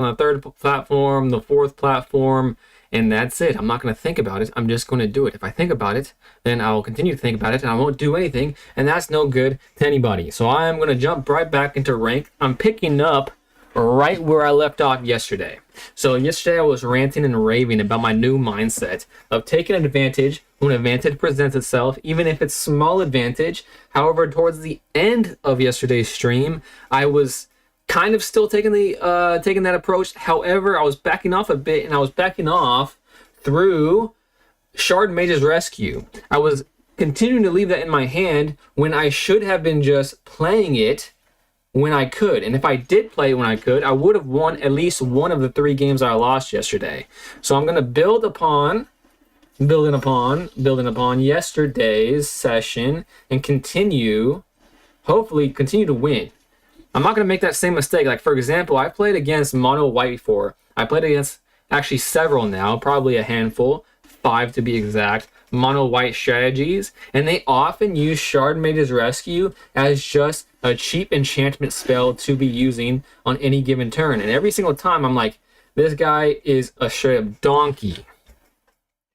on the third platform, the fourth platform, and that's it. I'm not going to think about it. I'm just going to do it. If I think about it, then I'll continue to think about it, and I won't do anything, and that's no good to anybody. So I'm going to jump right back into rank. I'm picking up right where I left off yesterday. So yesterday I was ranting and raving about my new mindset of taking advantage when advantage presents itself, even if it's small advantage. However, towards the end of yesterday's stream, I was kind of still taking that approach. However, I was backing off a bit, and I was backing off through Shard Mage's Rescue. I was continuing to leave that in my hand when I should have been just playing it when I could. And if I did play it when I could, I would have won at least one of the 3 games I lost yesterday. So I'm going to building upon yesterday's session and hopefully continue to win. I'm not going to make that same mistake. Like, for example, I played against Mono White before. I played against actually several now, probably a handful, 5 to be exact, Mono White strategies, and they often use Shard Mage's Rescue as just a cheap enchantment spell to be using on any given turn. And every single time I'm like, this guy is a straight up donkey.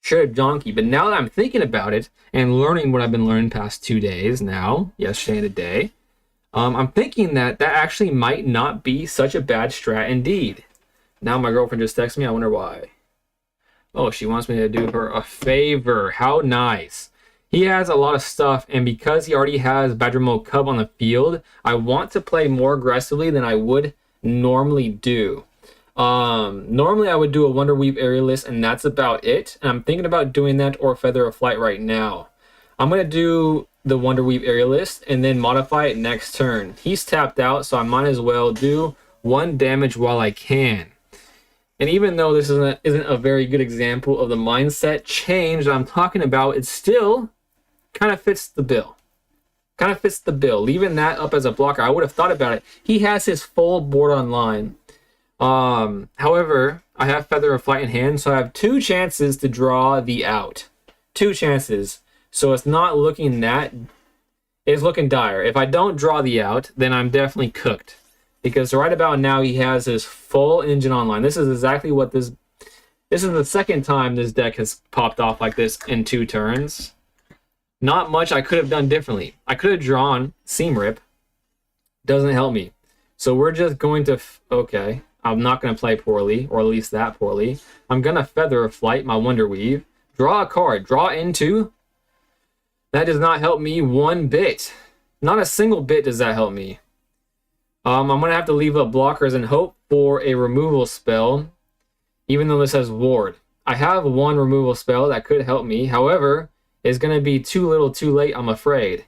But now that I'm thinking about it and learning what I've been learning past 2 days now, yesterday and today, I'm thinking that actually might not be such a bad strat indeed. Now my girlfriend just texted me. I wonder why. Oh, she wants me to do her a favor. How nice. He has a lot of stuff, and because he already has Badger Mode Cub on the field, I want to play more aggressively than I would normally do. Normally I would do a Wonder Weave Aerialist, and that's about it. And I'm thinking about doing that or Feather of Flight right now. I'm going to do the Wonder Weave Aerialist and then modify it next turn. He's tapped out, so I might as well do 1 damage while I can. And even though this isn't a very good example of the mindset change that I'm talking about, it still kind of fits the bill. Leaving that up as a blocker, I would have thought about it. He has his full board online. However, I have Feather of Flight in hand, so I have 2 chances to draw the out. 2 chances. So it's not looking it's looking dire. If I don't draw the out, then I'm definitely cooked. Because right about now, he has his full engine online. This is exactly what this is the second time this deck has popped off like this in 2 turns. Not much I could have done differently. I could have drawn Seam Rip. Doesn't help me. So we're just going to, okay, I'm not going to play poorly, or at least that poorly. I'm going to Feather of Flight, my Wonder Weave. Draw a card. Draw into. That does not help me one bit. Not a single bit does that help me. I'm going to have to leave up blockers and hope for a removal spell, even though this has Ward. I have 1 removal spell that could help me. However, it's going to be too little too late, I'm afraid.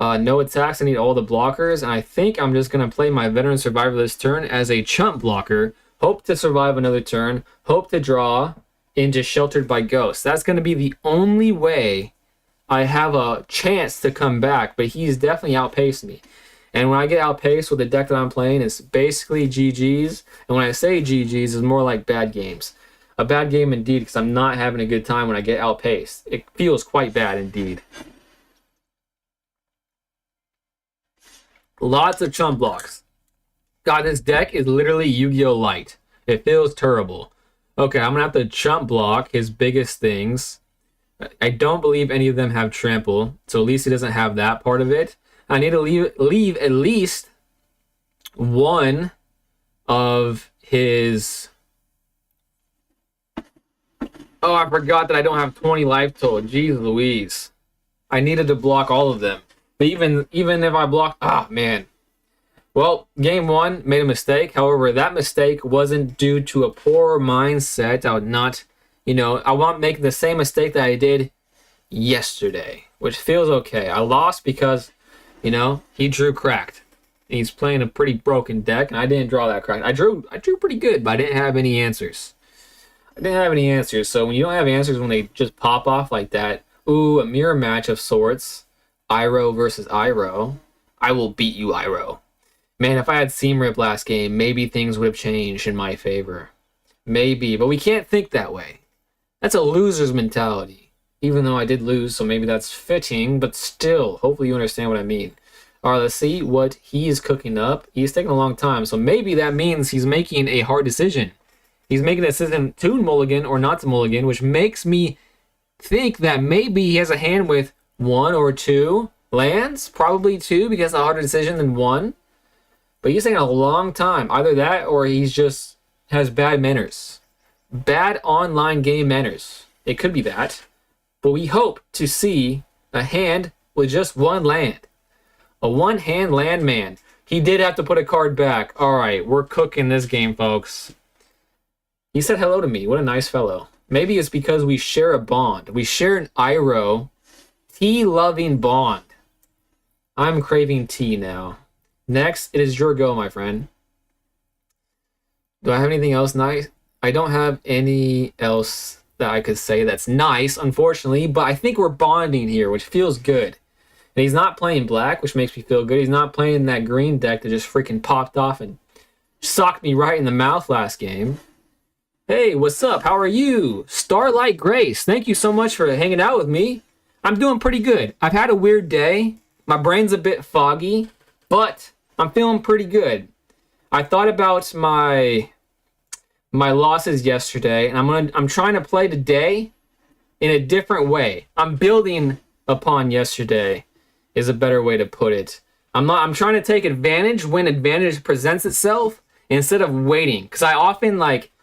No attacks, I need all the blockers, and I think I'm just going to play my Veteran Survivor this turn as a chump blocker, hope to survive another turn, hope to draw into Sheltered by Ghosts. That's going to be the only way I have a chance to come back, but he's definitely outpaced me. And when I get outpaced with the deck that I'm playing, it's basically GG's. And when I say GG's, it's more like bad games. A bad game indeed, because I'm not having a good time when I get outpaced. It feels quite bad indeed. Lots of chump blocks. God, this deck is literally Yu-Gi-Oh! Light. It feels terrible. Okay, I'm going to have to chump block his biggest things. I don't believe any of them have trample, so at least he doesn't have that part of it. I need to leave at least 1 of his... Oh, I forgot that I don't have 20 life total. Jeez Louise. I needed to block all of them. But even if I block... Ah, man. Well, game 1, made a mistake. However, that mistake wasn't due to a poor mindset. I would not... I won't make the same mistake that I did yesterday, which feels okay. I lost because... he drew cracked. He's playing a pretty broken deck, and I didn't draw that cracked. I drew pretty good, but I didn't have any answers. So when you don't have answers when they just pop off like that, ooh, a mirror match of sorts, Iroh versus Iroh, I will beat you, Iroh. Man, if I had Seam Rip last game, maybe things would have changed in my favor. Maybe, but we can't think that way. That's a loser's mentality. Even though I did lose, so maybe that's fitting, but still, hopefully you understand what I mean. All right, let's see what he is cooking up. He's taking a long time, so maybe that means he's making a hard decision. He's making a decision to mulligan or not to mulligan, which makes me think that maybe he has a hand with 1 or 2 lands. Probably 2 because it's a harder decision than 1. But he's taking a long time. Either that or he's just has bad manners. Bad online game manners. It could be that. But we hope to see a hand with just 1 land. A 1-hand land man. He did have to put a card back. All right, we're cooking this game, folks. He said hello to me. What a nice fellow. Maybe it's because we share a bond. We share an Iro tea-loving bond. I'm craving tea now. Next, it is your go, my friend. Do I have anything else nice? I don't have any else that I could say that's nice, unfortunately, but I think we're bonding here, which feels good. And he's not playing black, which makes me feel good. He's not playing that green deck that just freaking popped off and socked me right in the mouth last game. Hey, what's up? How are you? Starlight Grace, thank you so much for hanging out with me. I'm doing pretty good. I've had a weird day. My brain's a bit foggy, but I'm feeling pretty good. I thought about my losses yesterday, and I'm trying to play today in a different way. I'm building upon yesterday is a better way to put it. I'm trying to take advantage when advantage presents itself instead of waiting, because I often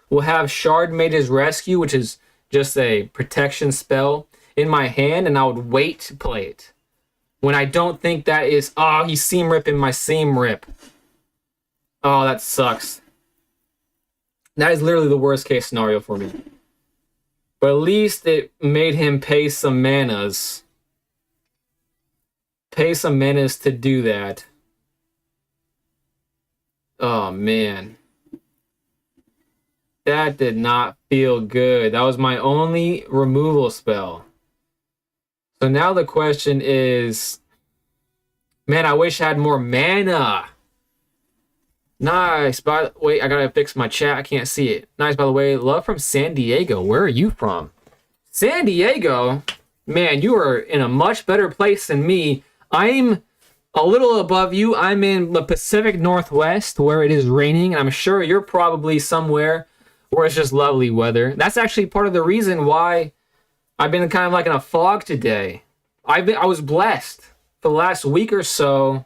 will have Shard Mage's Rescue, which is just a protection spell, in my hand, and I would wait to play it. When I don't think that is, he's seam ripping my seam rip. Oh, that sucks. That is literally the worst case scenario for me. But at least it made him pay some manas. Pay some manas to do that. Oh, man. That did not feel good. That was my only removal spell. So now the question is, man, I wish I had more mana. Nice. Wait, I gotta fix my chat. I can't see it. Nice, by the way. Love from San Diego. Where are you from? San Diego? Man, you are in a much better place than me. I'm a little above you. I'm in the Pacific Northwest where it is raining, and I'm sure you're probably somewhere where it's just lovely weather. That's actually part of the reason why I've been kind of like in a fog today. I was blessed for the last week or so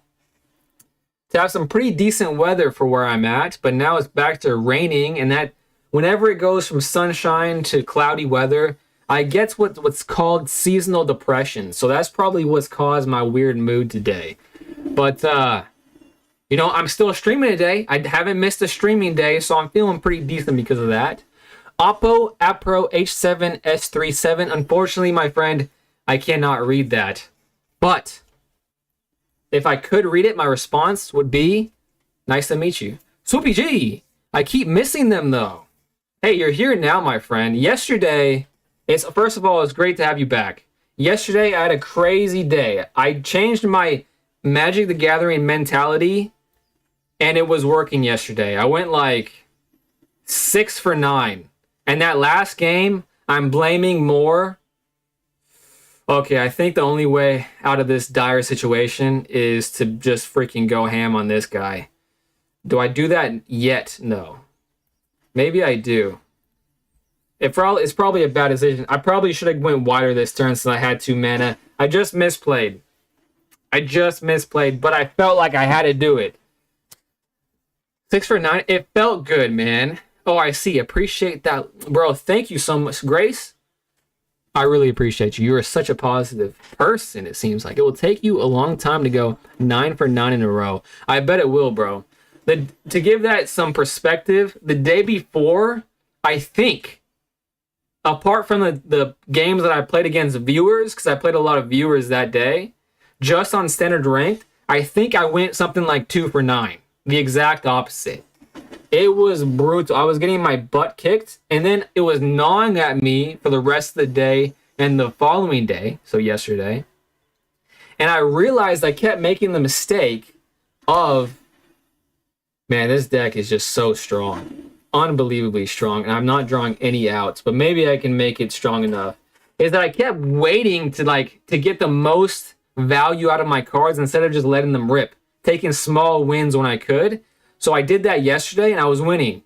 to have some pretty decent weather for where I'm at, but now it's back to raining, and that whenever it goes from sunshine to cloudy weather, I get what's called seasonal depression. So that's probably what's caused my weird mood today. But I'm still streaming today. I haven't missed a streaming day, so I'm feeling pretty decent because of that. Oppo Apro H7S37. Unfortunately, my friend, I cannot read that. But if I could read it, my response would be, nice to meet you. Swoopy G! I keep missing them, though. Hey, you're here now, my friend. Yesterday, first of all, it's great to have you back. Yesterday, I had a crazy day. I changed my Magic the Gathering mentality, and it was working yesterday. I went 6 for 9. And that last game, I'm blaming more. Okay, I think the only way out of this dire situation is to just freaking go ham on this guy. Do I do that yet? No. Maybe I do. It's probably a bad decision. I probably should have went wider this turn since I had 2 mana. I just misplayed, but I felt like I had to do it. 6 for 9. It felt good, man. Oh, I see. Appreciate that. Bro, thank you so much. Grace, I really appreciate you. You are such a positive person, it seems like. It will take you a long time to go 9 for 9 in a row. I bet it will, bro. To give that some perspective, the day before, I think, apart from the games that I played against viewers, because I played a lot of viewers that day, just on standard ranked, I think I went something like 2 for 9. The exact opposite. It was brutal. I was getting my butt kicked, and then it was gnawing at me for the rest of the day and the following day, so yesterday. And I realized I kept making the mistake of, man, this deck is just so strong. Unbelievably strong, and I'm not drawing any outs, but maybe I can make it strong enough. Is that I kept waiting to get the most value out of my cards instead of just letting them rip, taking small wins when I could. So I did that yesterday and I was winning.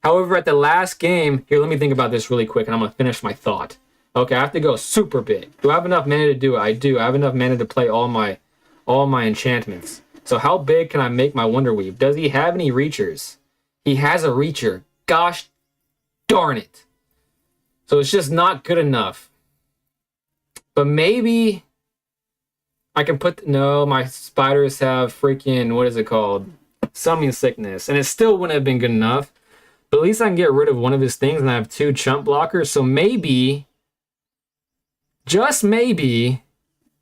However, at the last game, here, let me think about this really quick and I'm going to finish my thought. Okay, I have to go super big. Do I have enough mana to do it? I do. I have enough mana to play all my enchantments. So how big can I make my Wonder Weave? Does he have any reachers? He has a reacher. Gosh darn it. So it's just not good enough. But maybe I can put... No, my spiders have freaking... What is it called? Summoning Sickness. And it still wouldn't have been good enough. But at least I can get rid of one of his things and I have 2 chump blockers. So maybe... Just maybe...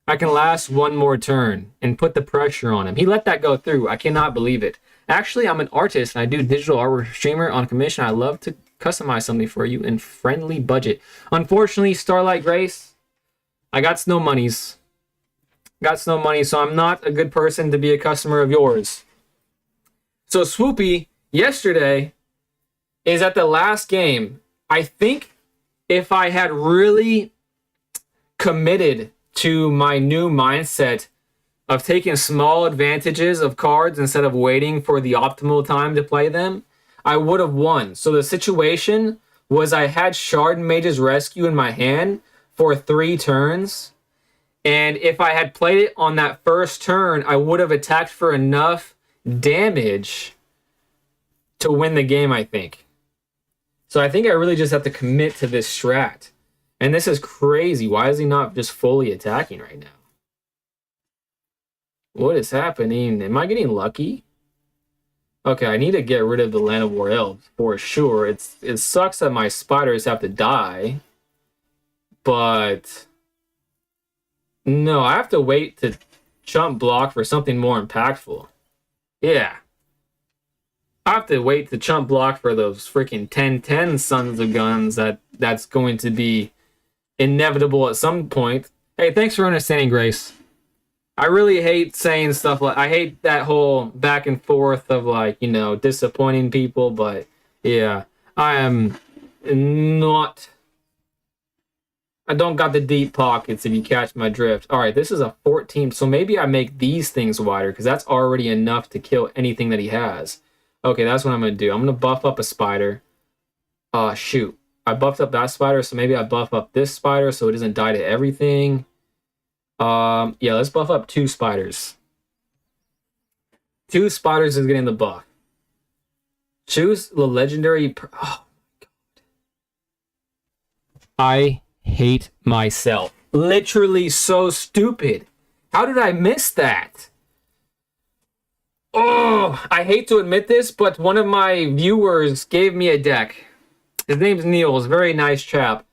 I can last one more turn and put the pressure on him. He let that go through. I cannot believe it. Actually, I'm an artist and I do digital artwork streamer on commission. I love to customize something for you in friendly budget. Unfortunately, Starlight Grace, I got no monies. Got no money, so I'm not a good person to be a customer of yours. So Swoopy, yesterday, is at the last game. I think if I had really committed to my new mindset of taking small advantages of cards instead of waiting for the optimal time to play them, I would have won. So the situation was I had Shard Mage's Rescue in my hand for 3 turns. And if I had played it on that first turn, I would have attacked for enough damage to win the game, I think. So I think I really just have to commit to this strat. And this is crazy. Why is he not just fully attacking right now? What is happening? Am I getting lucky? Okay, I need to get rid of the Land of War Elves for sure. It sucks that my spiders have to die. But... No, I have to wait to chump block for something more impactful. Yeah. I have to wait to chump block for those freaking 10-10 sons of guns that's going to be inevitable at some point. Hey, thanks for understanding, Grace. I really hate saying stuff like... I hate that whole back and forth of, like, you know, disappointing people, but yeah. I am not... I don't got the deep pockets, if you catch my drift. Alright, this is a 14, so maybe I make these things wider, because that's already enough to kill anything that he has. Okay, that's what I'm going to do. I'm going to buff up a spider. Shoot. I buffed up that spider, so maybe I buff up this spider so it doesn't die to everything. Yeah, let's buff up 2 spiders. 2 spiders is getting the buff. Choose the legendary... Oh, my God. I hate myself. Literally so stupid. How did I miss that? Oh, I hate to admit this, but one of my viewers gave me a deck. His name's Neil. He's a very nice chap.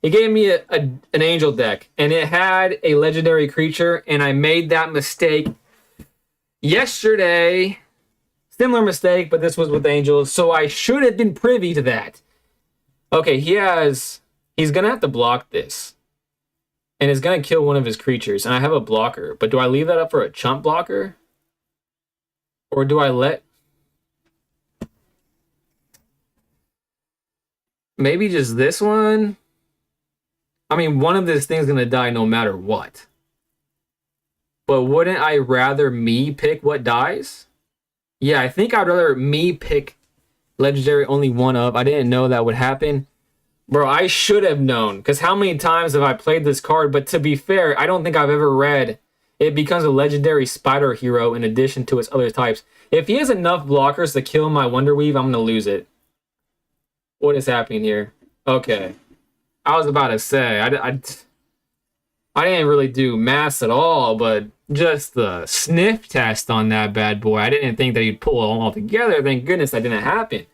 He gave me an angel deck, and it had a legendary creature, and I made that mistake yesterday. Similar mistake, but this was with angels, so I should have been privy to that. Okay, he's going to have to block this, and it's going to kill one of his creatures, and I have a blocker, but do I leave that up for a chump blocker? Or do I let... Maybe just this one? I mean, one of these things is going to die no matter what. But wouldn't I rather me pick what dies? Yeah, I think I'd rather me pick legendary only one of. I didn't know that would happen. Bro, I should have known. Because how many times have I played this card? But to be fair, I don't think I've ever read it becomes a legendary spider hero in addition to its other types. If he has enough blockers to kill my Wonder Weave, I'm going to lose it. What is happening here? Okay. I was about to say, I didn't really do mass at all, but just the sniff test on that bad boy. I didn't think that he'd pull it all together. Thank goodness that didn't happen.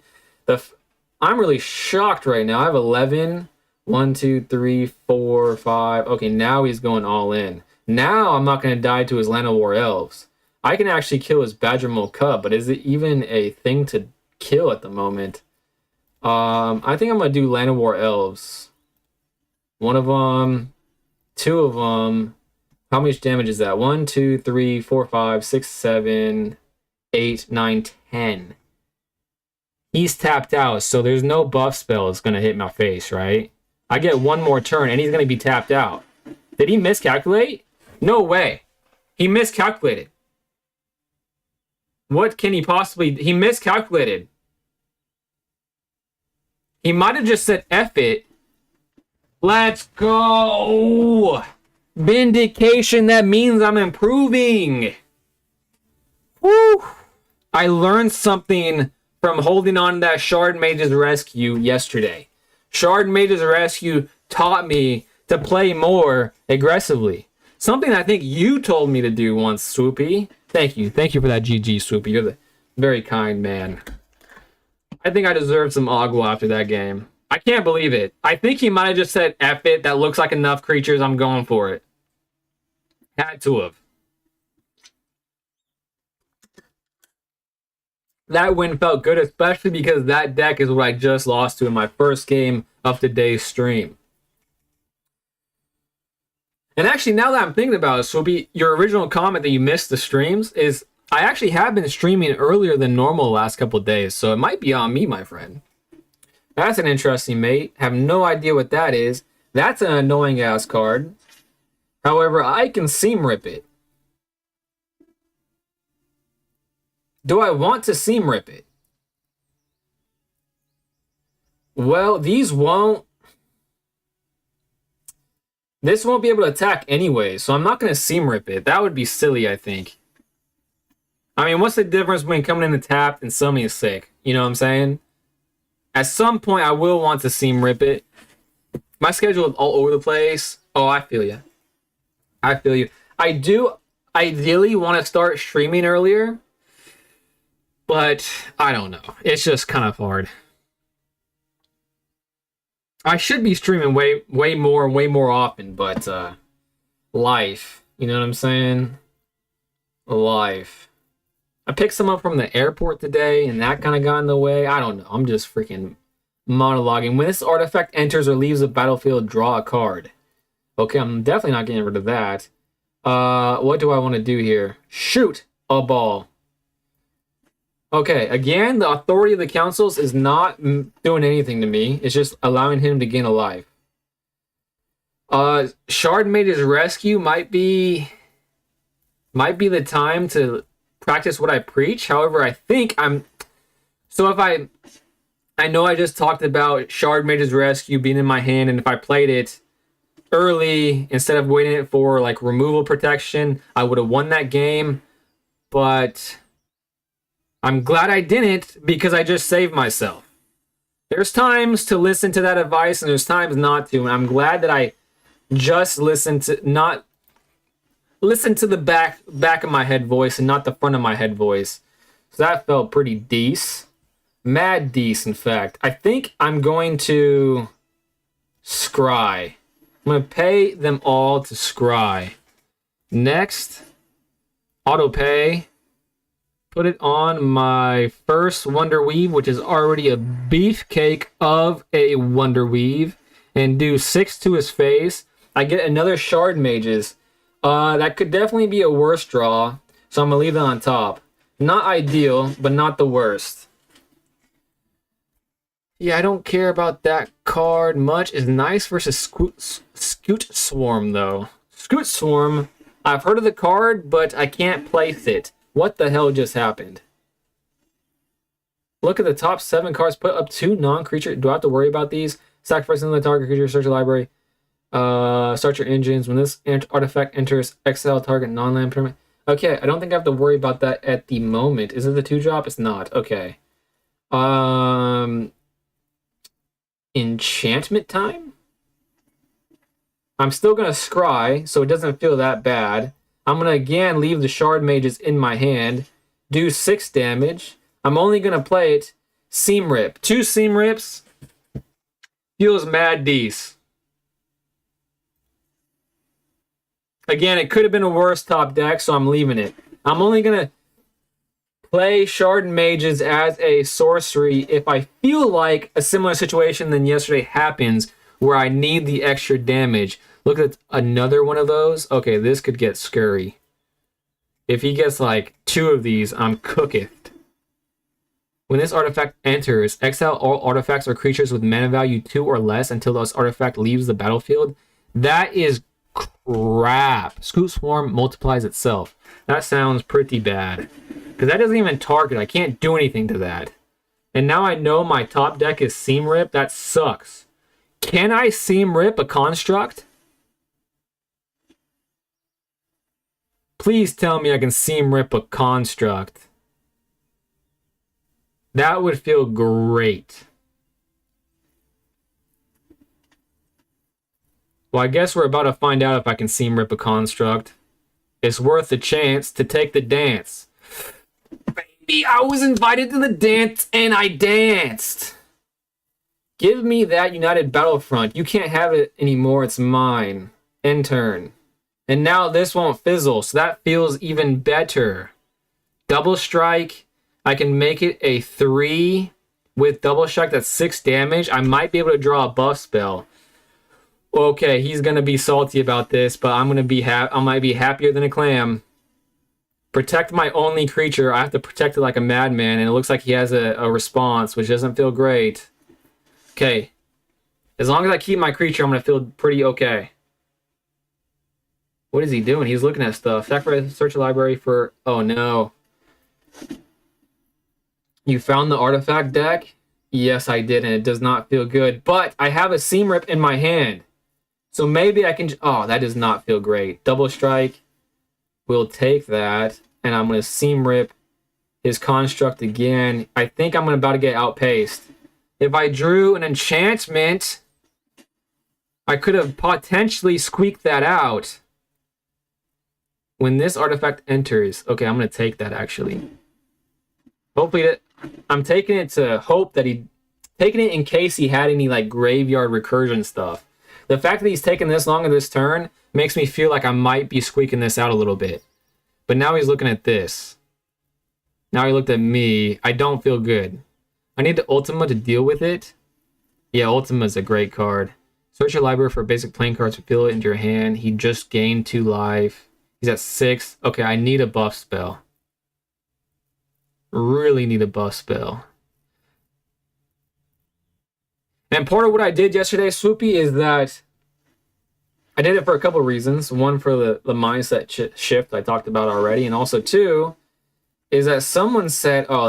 I'm really shocked right now. I have 11. 1, 2, 3, 4, 5. Okay, now he's going all in. Now I'm not going to die to his Land of War Elves. I can actually kill his Badger Mole Cub, but is it even a thing to kill at the moment? I think I'm going to do Land of War Elves. One of them, 2 of them. How much damage is that? 1, 2, 3, 4, 5, 6, 7, 8, 9, 10. He's tapped out, so there's no buff spell that's going to hit my face, right? I get one more turn, and he's going to be tapped out. Did he miscalculate? No way. He miscalculated. What can he possibly... He miscalculated. He might have just said F it. Let's go! Vindication, that means I'm improving. Woo! I learned something from holding on to that Shard Mage's Rescue yesterday. Shard Mage's Rescue taught me to play more aggressively. Something I think you told me to do once, Swoopy. Thank you. Thank you for that, GG, Swoopy. You're the very kind man. I think I deserved some Agua after that game. I can't believe it. I think he might have just said, F it, that looks like enough creatures, I'm going for it. Had to have. That win felt good, especially because that deck is what I just lost to in my first game of today's stream. And actually, now that I'm thinking about it, Swoopy, your original comment that you missed the streams is I actually have been streaming earlier than normal the last couple of days, so it might be on me, my friend. That's an interesting mate. Have no idea what that is. That's an annoying ass card. However, I can seam rip it. Do I want to seam rip it? Well, these won't. This won't be able to attack anyway, so I'm not going to seam rip it. That would be silly, I think. I mean, what's the difference between coming in and tapped and summoning sick? You know what I'm saying? At some point, I will want to seam rip it. My schedule is all over the place. Oh, I feel you. I feel you. I do ideally want to start streaming earlier, but I don't know. It's just kind of hard. I should be streaming way more often, but life. You know what I'm saying? Life. I picked some up from the airport today, and that kind of got in the way. I don't know. I'm just freaking monologuing. When this artifact enters or leaves the battlefield, draw a card. Okay, I'm definitely not getting rid of that. What do I want to do here? Shoot a ball. Okay, again, the authority of the councils is not doing anything to me. It's just allowing him to gain a life. Shard Mage's Rescue might be the time to practice what I preach. However, I think I'm... So if I know I just talked about Shard Mage's Rescue being in my hand, and if I played it early instead of waiting it for like removal protection, I would have won that game. But I'm glad I didn't, because I just saved myself. There's times to listen to that advice and there's times not to, and I'm glad that I just listened to the back of my head voice and not the front of my head voice. So that felt pretty decent. Mad decent, in fact. I think I'm going to scry. I'm going to pay them all to scry. Next, auto pay. Put it on my first Wonder Weave, which is already a beefcake of a Wonder Weave, and do 6 to his face. I get another Shard Mages. That could definitely be a worse draw, so I'm going to leave that on top. Not ideal, but not the worst. Yeah, I don't care about that card much. It's nice versus Scoot Swarm, though. Scoot Swarm, I've heard of the card, but I can't place it. What the hell just happened? Look at the top 7 cards. Put up 2 non-creature. Do I have to worry about these? Sacrifice another target creature. Search your library. Start your engines. When this artifact enters, exile target non-land permanent. Okay, I don't think I have to worry about that at the moment. Is it the 2-drop? It's not. Okay. Enchantment time? I'm still going to scry, so it doesn't feel that bad. I'm going to again leave the Shard Mages in my hand. Do 6 damage. I'm only going to play it. Seam Rip. 2 Seam Rips. Feels mad decent. Again, it could have been a worse top deck, so I'm leaving it. I'm only going to play Shard Mages as a sorcery if I feel like a similar situation than yesterday happens where I need the extra damage. Look at another one of those. Okay, this could get scary. If he gets like 2 of these, I'm cooked. When this artifact enters, exile all artifacts or creatures with mana value 2 or less until this artifact leaves the battlefield. That is crap. Scoop Swarm multiplies itself. That sounds pretty bad. Because that doesn't even target. I can't do anything to that. And now I know my top deck is Seam Rip. That sucks. Can I Seam Rip a construct? Please tell me I can Seam Rip a construct. That would feel great. Well, I guess we're about to find out if I can Seam Rip a construct. It's worth the chance to take the dance. Baby, I was invited to the dance and I danced. Give me that United Battlefront. You can't have it anymore. It's mine. End turn. And now this won't fizzle, so that feels even better. Double Strike. I can make it a 3 with Double Strike. That's 6 damage. I might be able to draw a buff spell. Okay, he's gonna be salty about this, but I might be happier than a clam. Protect my only creature. I have to protect it like a madman, and it looks like he has a response, which doesn't feel great. Okay. As long as I keep my creature, I'm gonna feel pretty okay. What is he doing? He's looking at stuff. Sacrifice, search a library for... Oh, no. You found the artifact deck? Yes, I did, and it does not feel good. But I have a Seam Rip in my hand. So maybe I can... Oh, that does not feel great. Double Strike. We'll take that, and I'm going to Seam Rip his construct again. I think I'm about to get outpaced. If I drew an enchantment, I could have potentially squeaked that out. When this artifact enters... Okay, I'm going to take that, actually. Hopefully, I'm taking it to hope that he... Taking it in case he had any, like, graveyard recursion stuff. The fact that he's taken this long in this turn makes me feel like I might be squeaking this out a little bit. But now he's looking at this. Now he looked at me. I don't feel good. I need the Ultima to deal with it. Yeah, Ultima is a great card. Search your library for basic playing cards. Reveal it into your hand. He just gained 2 life. He's at 6. Okay, I need a buff spell. Really need a buff spell. And part of what I did yesterday, Swoopy, is that I did it for a couple of reasons. One, for the mindset shift I talked about already. And also, 2, is that someone said, oh,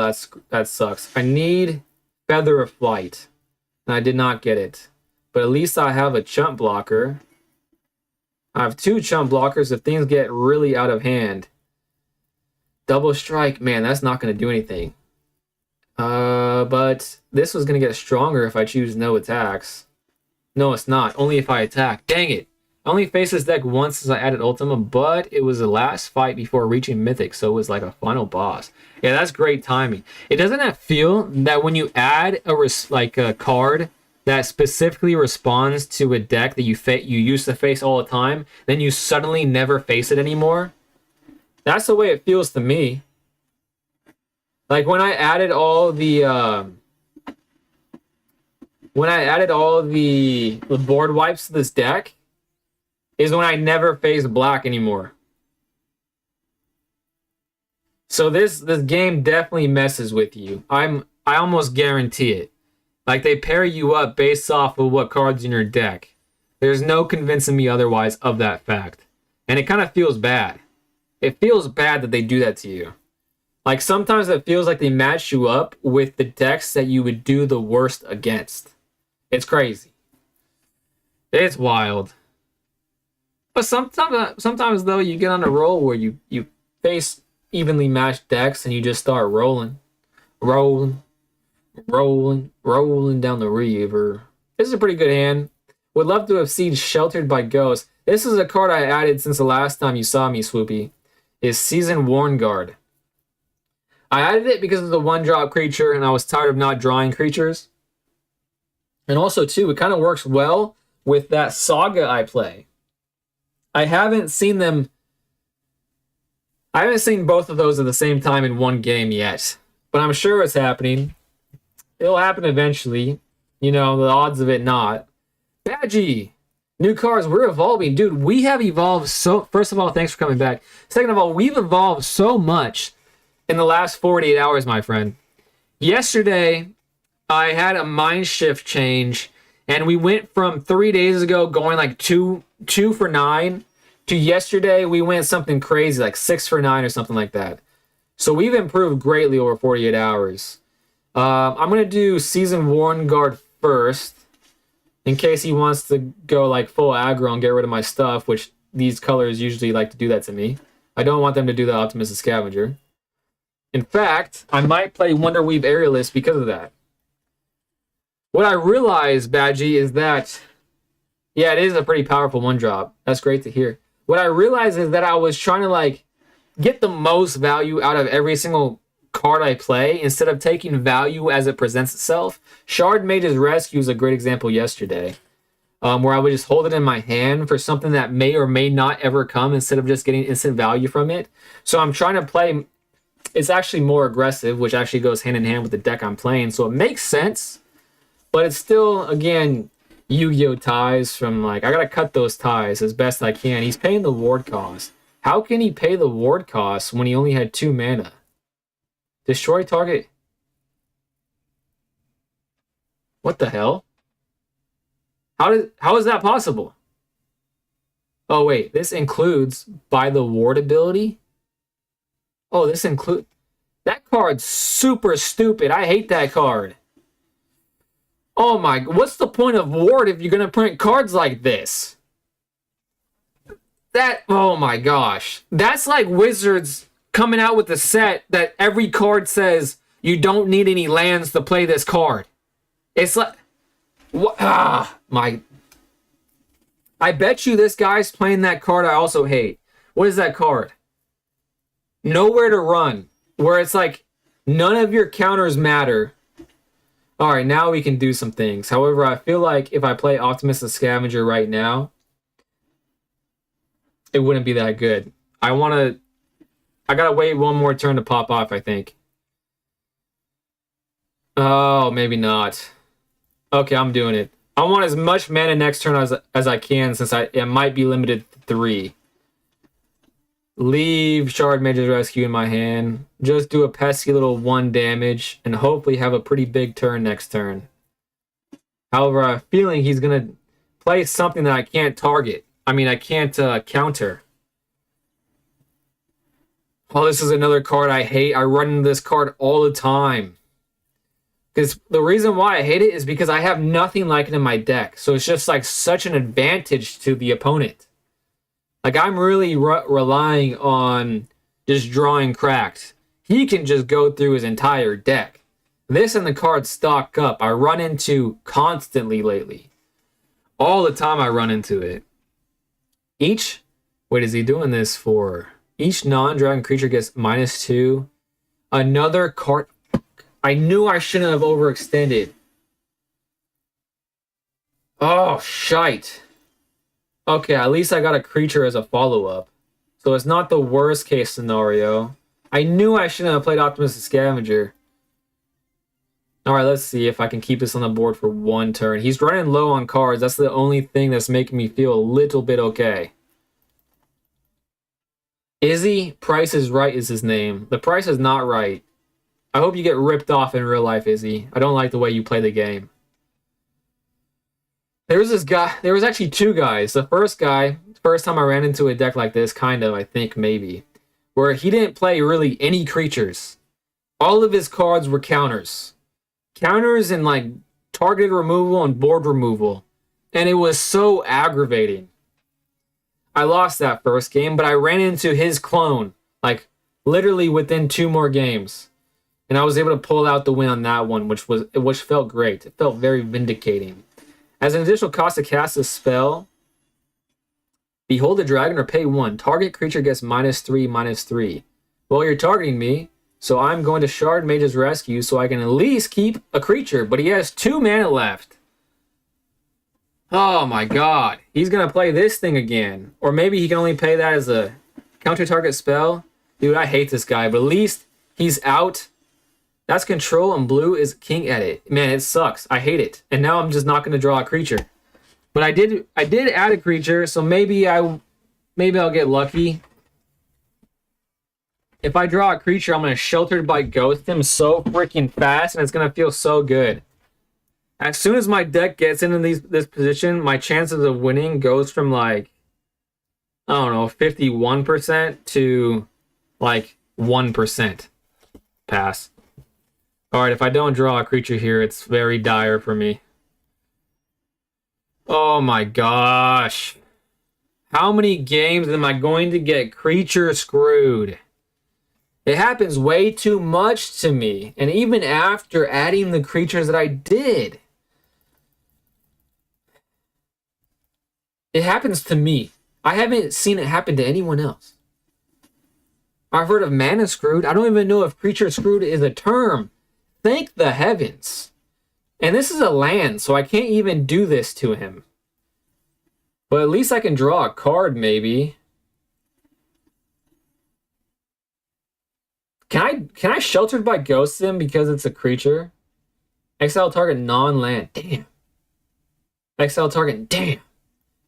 that sucks. I need Feather of Flight. And I did not get it. But at least I have a chump blocker. I have 2 chump blockers if things get really out of hand. Double Strike, man, that's not going to do anything. But this was going to get stronger if I choose no attacks. No, it's not. Only if I attack. Dang it. I only faced this deck once since I added Ultima, but it was the last fight before reaching Mythic, so it was like a final boss. Yeah, that's great timing. It doesn't that feel that when you add a card that specifically responds to a deck that you used to face all the time, then you suddenly never face it anymore? That's the way it feels to me. Like when I added all the board wipes to this deck is when I never face black anymore. So this game definitely messes with you. I almost guarantee it. Like they pair you up based off of what cards in your deck. There's no convincing me otherwise of that fact. And it kind of feels bad. It feels bad that they do that to you. Like sometimes it feels like they match you up with the decks that you would do the worst against. It's crazy. It's wild. But sometimes though, you get on a roll where you face evenly matched decks and you just start rolling down the river. This is a pretty good hand. Would love to have seen Sheltered by Ghosts. This is a card I added since the last time you saw me, Swoopy. Is Seasoned Worn Guard. I added it because of the 1-drop creature and I was tired of not drawing creatures. And also, too, it kind of works well with that Saga I play. I haven't seen both of those at the same time in one game yet. But I'm sure it's happening. It'll happen eventually. You know, the odds of it not. Badgie! New cards, we're evolving. Dude, we have evolved so... First of all, thanks for coming back. Second of all, we've evolved so much in the last 48 hours, my friend. Yesterday, I had a mind shift change, and we went from 3 days ago going like 2 for 9 to yesterday, we went something crazy, like 6 for 9 or something like that. So we've improved greatly over 48 hours. I'm going to do Season Worn Guard first, in case he wants to go like full aggro and get rid of my stuff, which these colors usually like to do that to me. I don't want them to do the Optimistic Scavenger. In fact, I might play Wonderweave Aerialist because of that. What I realized, Badgie, is that, yeah, it is a pretty powerful one-drop. That's great to hear. What I realized is that I was trying to like get the most value out of every single card I play instead of taking value as it presents itself. Shard Mage's Rescue is a great example yesterday, where I would just hold it in my hand for something that may or may not ever come instead of just getting instant value from it. So I'm trying to play, it's actually more aggressive, which actually goes hand in hand with the deck I'm playing. So it makes sense, but it's still, again, Yu-Gi-Oh! Ties from like, I gotta cut those ties as best I can. He's paying the ward cost. How can he pay the ward cost when he only had 2 mana? Destroy target. What the hell? How is that possible? Oh wait, this includes by the ward ability? Oh, this include that card's super stupid. I hate that card. Oh my, what's the point of ward if you're gonna print cards like this? That, oh my gosh. That's like Wizards coming out with a set that every card says you don't need any lands to play this card. It's like, what? I bet you this guy's playing that card I also hate. What is that card? Nowhere to Run, where it's like none of your counters matter. All right, now we can do some things. However, I feel like if I play Optimistic Scavenger right now, it wouldn't be that good. I gotta wait one more turn to pop off, I think. Oh, maybe not. Okay, I'm doing it. I want as much mana next turn as I can, since it might be limited to 3. Leave Shard Mage's Rescue in my hand. Just do a pesky little 1 damage, and hopefully have a pretty big turn next turn. However, I have a feeling he's gonna play something that I can't target. I mean, I can't counter. Oh, this is another card I hate. I run into this card all the time. Because the reason why I hate it is because I have nothing like it in my deck. So it's just like such an advantage to the opponent. Like, I'm really relying on just drawing cracked. He can just go through his entire deck. This and the cards stock up. I run into constantly lately. All the time I run into it. What is he doing this for? Each non-dragon creature gets -2. Another card. I knew I shouldn't have overextended. Oh, shite. Okay, at least I got a creature as a follow-up. So it's not the worst case scenario. I knew I shouldn't have played Optimistic Scavenger. Alright, let's see if I can keep this on the board for 1 turn. He's running low on cards. That's the only thing that's making me feel a little bit okay. Izzy, Price is Right is his name. The price is not right. I hope you get ripped off in real life, Izzy. I don't like the way you play the game. There was this guy. There was actually 2 guys. The first guy, first time I ran into a deck like this, kind of, I think, maybe, where he didn't play really any creatures. All of his cards were counters. Counters and, like, targeted removal and board removal. And it was so aggravating. I lost that first game, but I ran into his clone, like, literally within 2 more games. And I was able to pull out the win on that one, which felt great. It felt very vindicating. As an additional cost to cast a spell, behold the dragon or pay 1. Target creature gets -3/-3. Well, you're targeting me, so I'm going to Shard Mage's Rescue so I can at least keep a creature, but he has 2 mana left. Oh my god. He's going to play this thing again. Or maybe he can only pay that as a counter target spell. Dude, I hate this guy, but at least he's out. That's control, and blue is king edit. Man, it sucks. I hate it. And now I'm just not going to draw a creature. But I did add a creature, so maybe I'll get lucky. If I draw a creature, I'm going to Sheltered by Ghost him so freaking fast, and it's going to feel so good. As soon as my deck gets into this position, my chances of winning goes from like I don't know, 51% to like 1%. Pass. All right, if I don't draw a creature here, it's very dire for me. Oh my gosh. How many games am I going to get creature screwed? It happens way too much to me. And even after adding the creatures that I did, it happens to me. I haven't seen it happen to anyone else. I've heard of mana screwed. I don't even know if creature screwed is a term. Thank the heavens. And this is a land, so I can't even do this to him. But at least I can draw a card, maybe. Can I Sheltered by Ghost him because it's a creature? Exile target non-land. Damn. Exile target. Damn.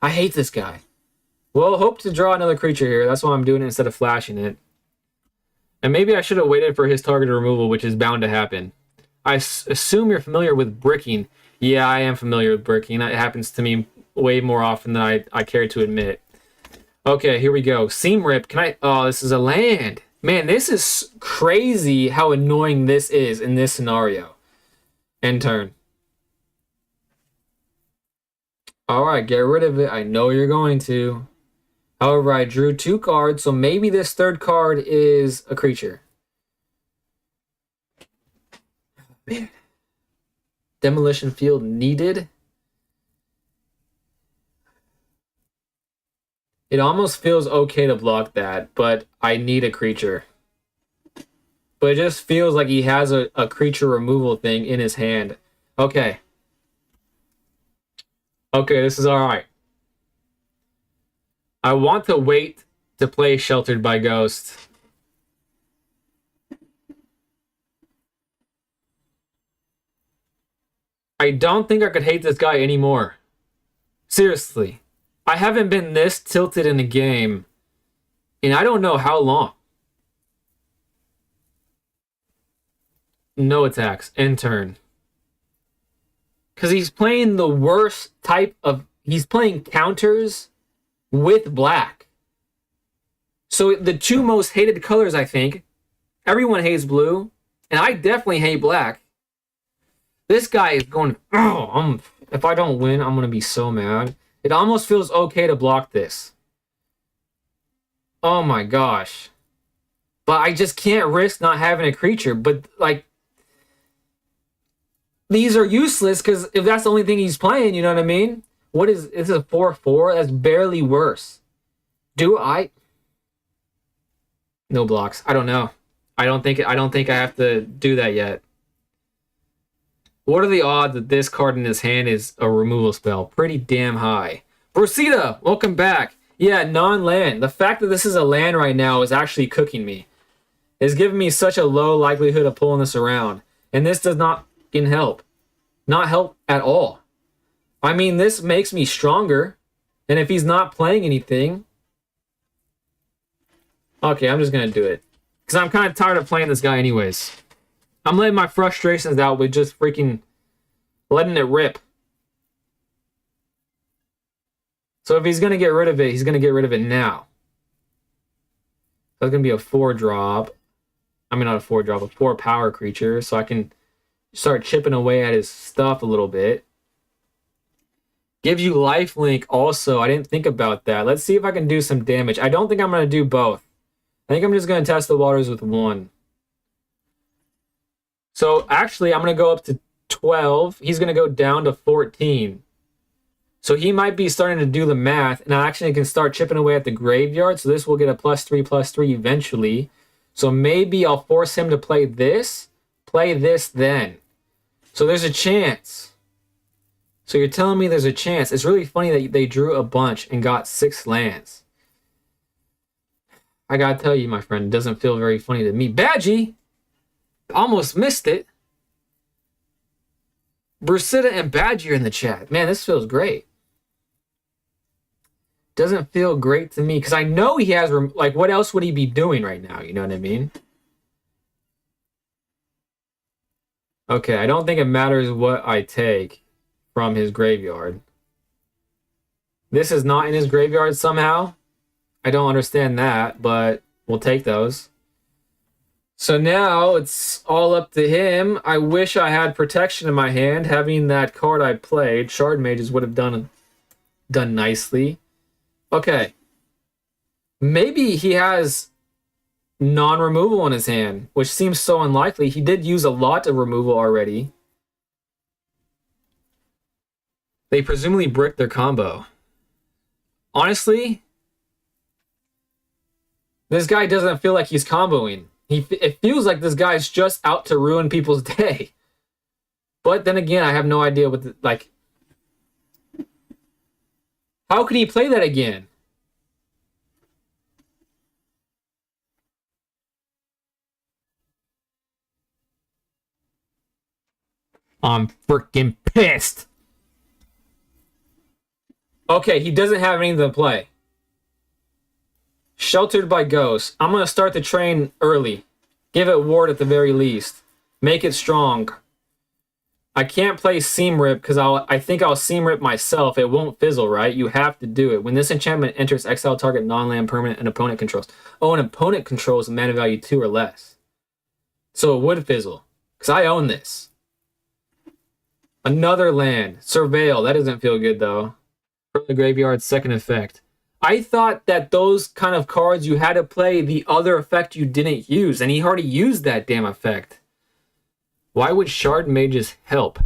I hate this guy. Well, hope to draw another creature here. That's why I'm doing it instead of flashing it. And maybe I should have waited for his targeted removal, which is bound to happen. I assume you're familiar with bricking. Yeah, I am familiar with bricking. It happens to me way more often than I care to admit. Okay, here we go. Seam Rip. Can I... Oh, this is a land. Man, this is crazy how annoying this is in this scenario. End turn. Alright, get rid of it. I know you're going to. However, I drew 2 cards, so maybe this third card is a creature. Man. Demolition Field needed. It almost feels okay to block that, but I need a creature. But it just feels like he has a creature removal thing in his hand. Okay. Okay, this is alright. I want to wait to play Sheltered by Ghost. I don't think I could hate this guy anymore. Seriously. I haven't been this tilted in a game in I don't know how long. No attacks. End turn. Because he's playing the worst type of... He's playing counters with black. So the 2 most hated colors, I think. Everyone hates blue. And I definitely hate black. This guy is going... Oh, if I don't win, I'm going to be so mad. It almost feels okay to block this. Oh my gosh. But I just can't risk not having a creature. But, like... These are useless because if that's the only thing he's playing, you know what I mean? What is... This is a 4/4? That's barely worse. Do I... No blocks. I don't know. I don't think I have to do that yet. What are the odds that this card in his hand is a removal spell? Pretty damn high. Brosita, welcome back. Yeah, non-land. The fact that this is a land right now is actually cooking me. It's giving me such a low likelihood of pulling this around. And this does not help. Not help at all. I mean, this makes me stronger. And if he's not playing anything... Okay, I'm just going to do it. Because I'm kind of tired of playing this guy anyways. I'm letting my frustrations out with just freaking letting it rip. So if he's going to get rid of it, he's going to get rid of it now. That's going to be a 4-drop. I mean, not a 4-drop, a 4-power creature. So I can start chipping away at his stuff a little bit. Gives you lifelink also. I didn't think about that. Let's see if I can do some damage. I don't think I'm going to do both. I think I'm just going to test the waters with 1. So actually, I'm going to go up to 12. He's going to go down to 14. So he might be starting to do the math, and I actually can start chipping away at the graveyard. So this will get a +3/+3 eventually. So maybe I'll force him to play this then. So there's a chance. So you're telling me there's a chance. It's really funny that they drew a bunch and got 6 lands. I gotta tell you, my friend, it doesn't feel very funny to me. Badgie! Almost missed it. Brusita and Badgie are in the chat. Man, this feels great. Doesn't feel great to me because I know he has... Like, what else would he be doing right now? You know what I mean? Okay, I don't think it matters what I take from his graveyard. This is not in his graveyard somehow. I don't understand that, but we'll take those. So now it's all up to him. I wish I had protection in my hand. Having that card I played, Shard Mages would have done nicely. Okay. Maybe he has non-removal in his hand, which seems so unlikely. He did use a lot of removal already. They presumably bricked their combo. Honestly, this guy doesn't feel like he's comboing. It feels like this guy's just out to ruin people's day. But then again, I have no idea what how could he play that again? I'm freaking pissed. Okay, he doesn't have anything to play. Sheltered by Ghosts. I'm going to start the train early. Give it ward at the very least. Make it strong. I can't play Seam Rip because I think I'll Seam Rip myself. It won't fizzle, right? You have to do it. When this enchantment enters, exile target non-land permanent an opponent controls. Oh, an opponent controls a mana value 2 or less. So it would fizzle. Because I own this. Another land. Surveil. That doesn't feel good, though. From the graveyard, second effect. I thought that those kind of cards you had to play the other effect you didn't use, and he already used that damn effect. Why would Shard Mages help?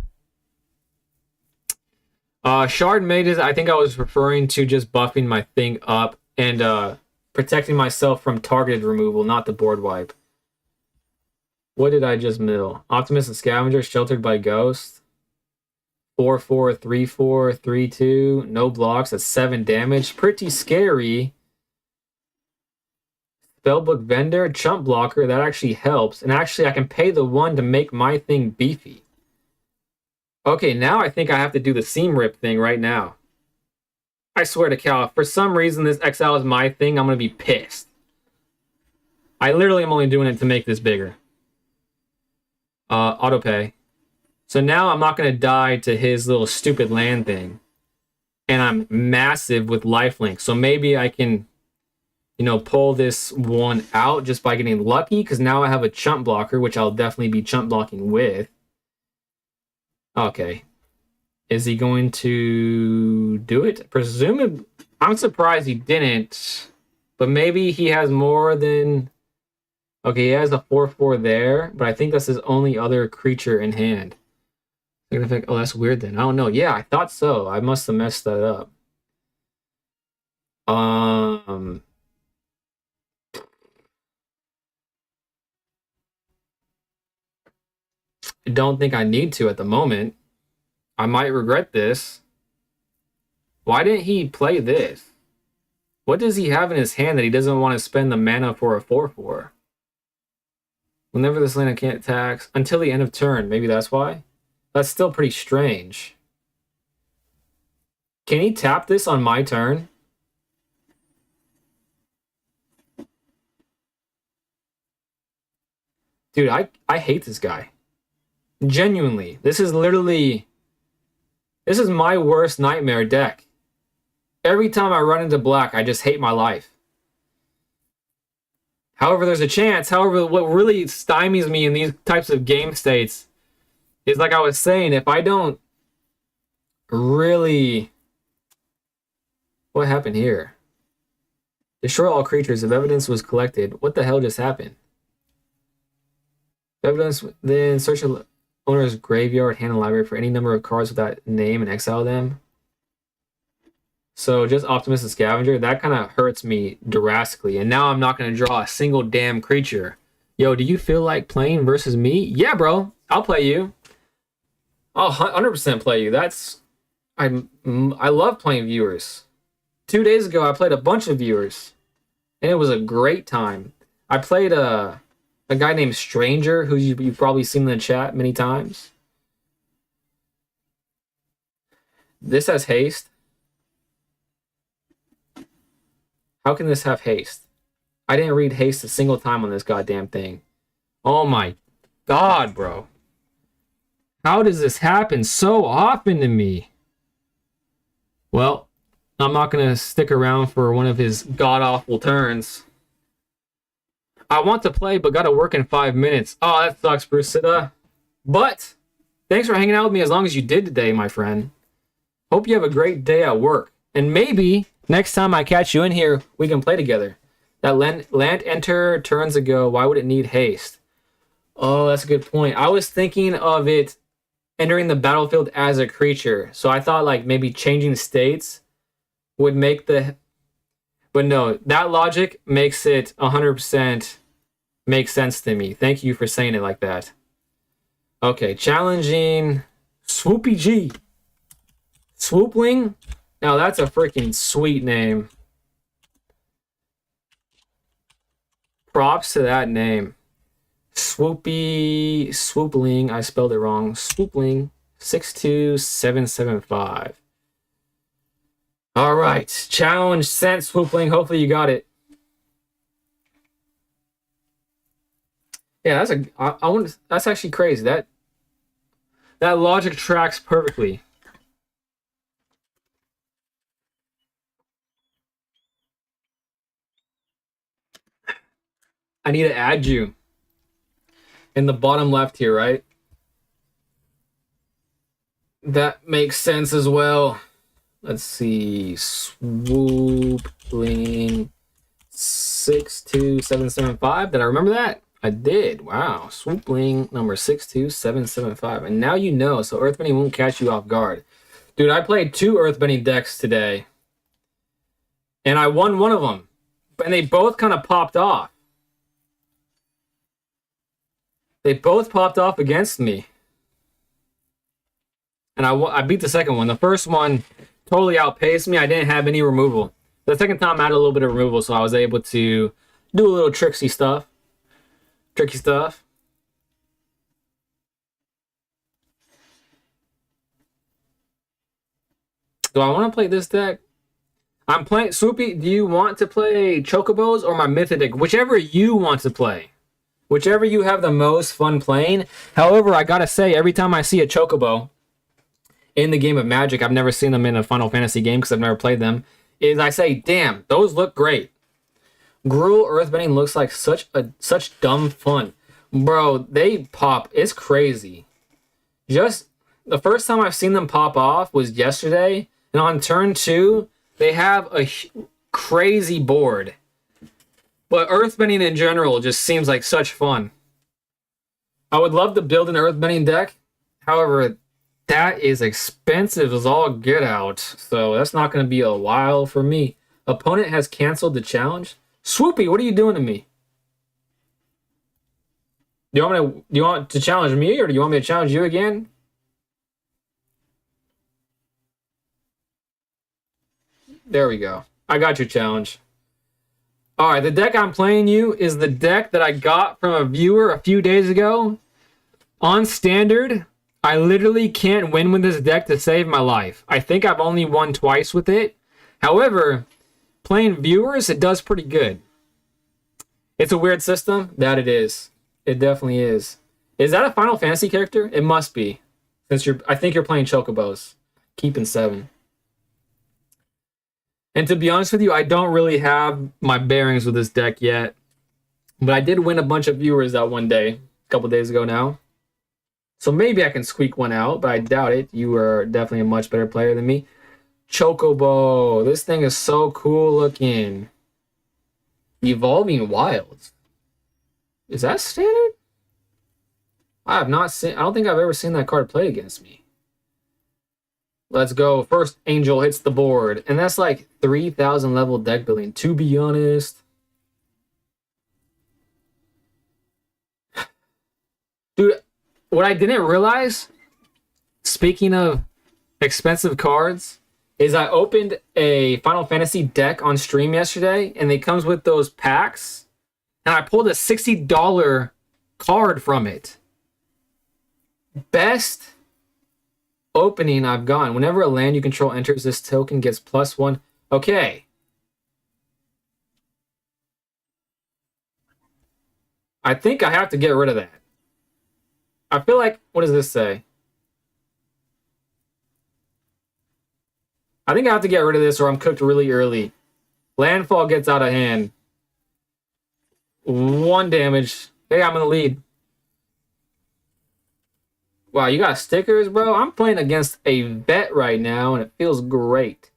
Shard Mages, I think I was referring to just buffing my thing up and protecting myself from targeted removal, not the board wipe. What did I just mill? Optimist and Scavenger, Sheltered by Ghost. 4/4, 3/4, 3/2, no blocks, that's 7 damage. Pretty scary. Spellbook Vendor, Chump Blocker, that actually helps. And actually, I can pay the 1 to make my thing beefy. Okay, now I think I have to do the Seam Rip thing right now. I swear to Cal, if for some reason this exile is my thing, I'm going to be pissed. I literally am only doing it to make this bigger. Autopay. So now I'm not going to die to his little stupid land thing. And I'm massive with lifelink. So maybe I can, pull this one out just by getting lucky. Because now I have a chump blocker, which I'll definitely be chump blocking with. Okay. Is he going to do it? Presumably, I'm surprised he didn't. But maybe he has more than... Okay, he has a 4/4 there. But I think that's his only other creature in hand. Oh, that's weird then. I don't know. Yeah, I thought so. I must have messed that up. I don't think I need to at the moment. I might regret this. Why didn't he play this? What does he have in his hand that he doesn't want to spend the mana for a 4/4? Whenever this land can't tax until the end of turn. Maybe that's why. That's still pretty strange. Can he tap this on my turn? Dude, I hate this guy. Genuinely. This is my worst nightmare deck. Every time I run into black, I just hate my life. However, there's a chance. However, what really stymies me in these types of game states is, like I was saying, if I don't really... What happened here? Destroy all creatures if evidence was collected. What the hell just happened? Evidence, then search the owner's graveyard, hand, and library for any number of cards with that name and exile them. So just Optimist and Scavenger, that kind of hurts me drastically. And now I'm not going to draw a single damn creature. Yo, do you feel like playing versus me? Yeah, bro. I'll play you. I'll 100% play you. I love playing viewers. 2 days ago, I played a bunch of viewers. And it was a great time. I played a guy named Stranger, who you've probably seen in the chat many times. This has haste. How can this have haste? I didn't read haste a single time on this goddamn thing. Oh my god, bro. How does this happen so often to me? Well, I'm not gonna stick around for one of his god awful turns. I want to play, but gotta work in 5 minutes. Oh, that sucks, Brusita. But thanks for hanging out with me as long as you did today, my friend. Hope you have a great day at work. And maybe next time I catch you in here, we can play together. That land enter turns ago. Why would it need haste? Oh, that's a good point. I was thinking of it entering the battlefield as a creature. So I thought like maybe changing states would make the... But no, that logic makes it 100% make sense to me. Thank you for saying it like that. Okay, challenging Swoopy G. Swoopling? Now that's a freaking sweet name. Props to that name. Swoopling, I spelled it wrong. Swoopling 62775. All right, challenge sent, Swoopling. Hopefully you got it. Yeah, that's actually crazy. That logic tracks perfectly. I need to add you in the bottom left here, right? That makes sense as well. Let's see. Swoopling 62775. Did I remember that? I did. Wow. Swoopling number 62775. And now you know, so Earthbending won't catch you off guard. Dude, I played 2 Earthbending decks today. And I won one of them. And they both kind of popped off. They both popped off against me. And I beat the second one. The first one totally outpaced me. I didn't have any removal. The second time I had a little bit of removal, so I was able to do a little tricksy stuff. Tricky stuff. Do I want to play this deck? I'm playing... Swoopy, do you want to play Chocobos or my Mythic deck? Whichever you want to play. Whichever you have the most fun playing. However, I gotta say, every time I see a Chocobo in the game of Magic, I've never seen them in a Final Fantasy game because I've never played them, is I say, damn, those look great. Gruul Earthbending looks like such dumb fun. Bro, they pop. It's crazy. Just the first time I've seen them pop off was yesterday, and on turn 2, they have a crazy board. But Earthbending in general just seems like such fun. I would love to build an Earthbending deck. However, that is expensive as all get out. So that's not going to be a while for me. Opponent has canceled the challenge. Swoopy, what are you doing to me? Do you want to challenge me, or do you want me to challenge you again? There we go. I got your challenge. All right, the deck I'm playing you is the deck that I got from a viewer a few days ago. On standard, I literally can't win with this deck to save my life. I think I've only won twice with it. However, playing viewers, it does pretty good. It's a weird system. That it is. It definitely is. Is that a Final Fantasy character? It must be. Since I think you're playing Chocobos. Keeping 7. And to be honest with you, I don't really have my bearings with this deck yet. But I did win a bunch of viewers that one day, a couple days ago now. So maybe I can squeak one out, but I doubt it. You are definitely a much better player than me. Chocobo. This thing is so cool looking. Evolving Wilds. Is that standard? I don't think I've ever seen that card played against me. Let's go. First Angel hits the board. And that's like 3,000 level deck building, to be honest. Dude, what I didn't realize, speaking of expensive cards, is I opened a Final Fantasy deck on stream yesterday, and it comes with those packs, and I pulled a $60 card from it. Best opening I've gotten. Whenever a land you control enters, this token gets +1. Okay. I think I have to get rid of that. I feel like, what does this say? I think I have to get rid of this or I'm cooked really early. Landfall gets out of hand. 1 damage. Hey, I'm in the lead. Wow, you got stickers, bro? I'm playing against a vet right now, and it feels great.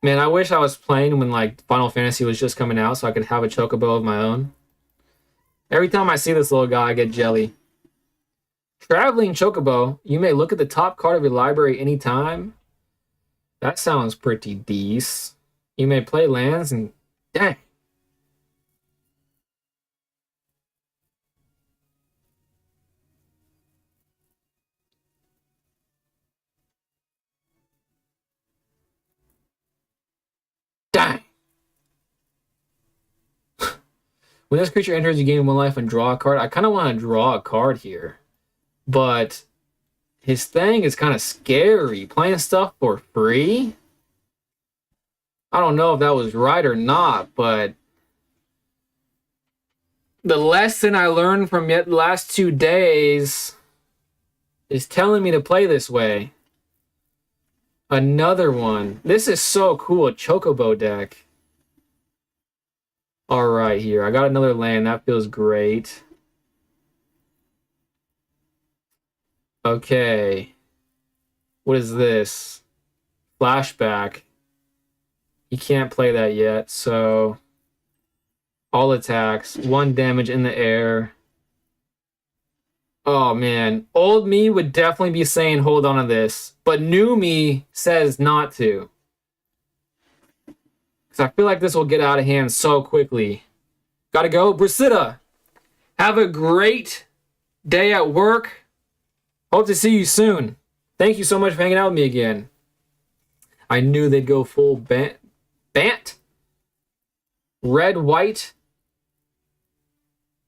Man, I wish I was playing when, like, Final Fantasy was just coming out so I could have a chocobo of my own. Every time I see this little guy, I get jelly. Traveling chocobo. You may look at the top card of your library anytime. That sounds pretty decent. You may play lands and... Dang. Dang. When this creature enters, you gain 1 life and draw a card. I kind of want to draw a card here. But his thing is kind of scary. Playing stuff for free? I don't know if that was right or not, but the lesson I learned from the last 2 days is telling me to play this way. Another one. This is so cool. A chocobo deck. All right, here. I got another land. That feels great. Okay. What is this? Flashback. You can't play that yet, so... All attacks. 1 damage in the air. Oh, man. Old me would definitely be saying hold on to this. But new me says not to. Because I feel like this will get out of hand so quickly. Gotta go. Brasida, have a great day at work. Hope to see you soon. Thank you so much for hanging out with me again. I knew they'd go full Bant? Red, white,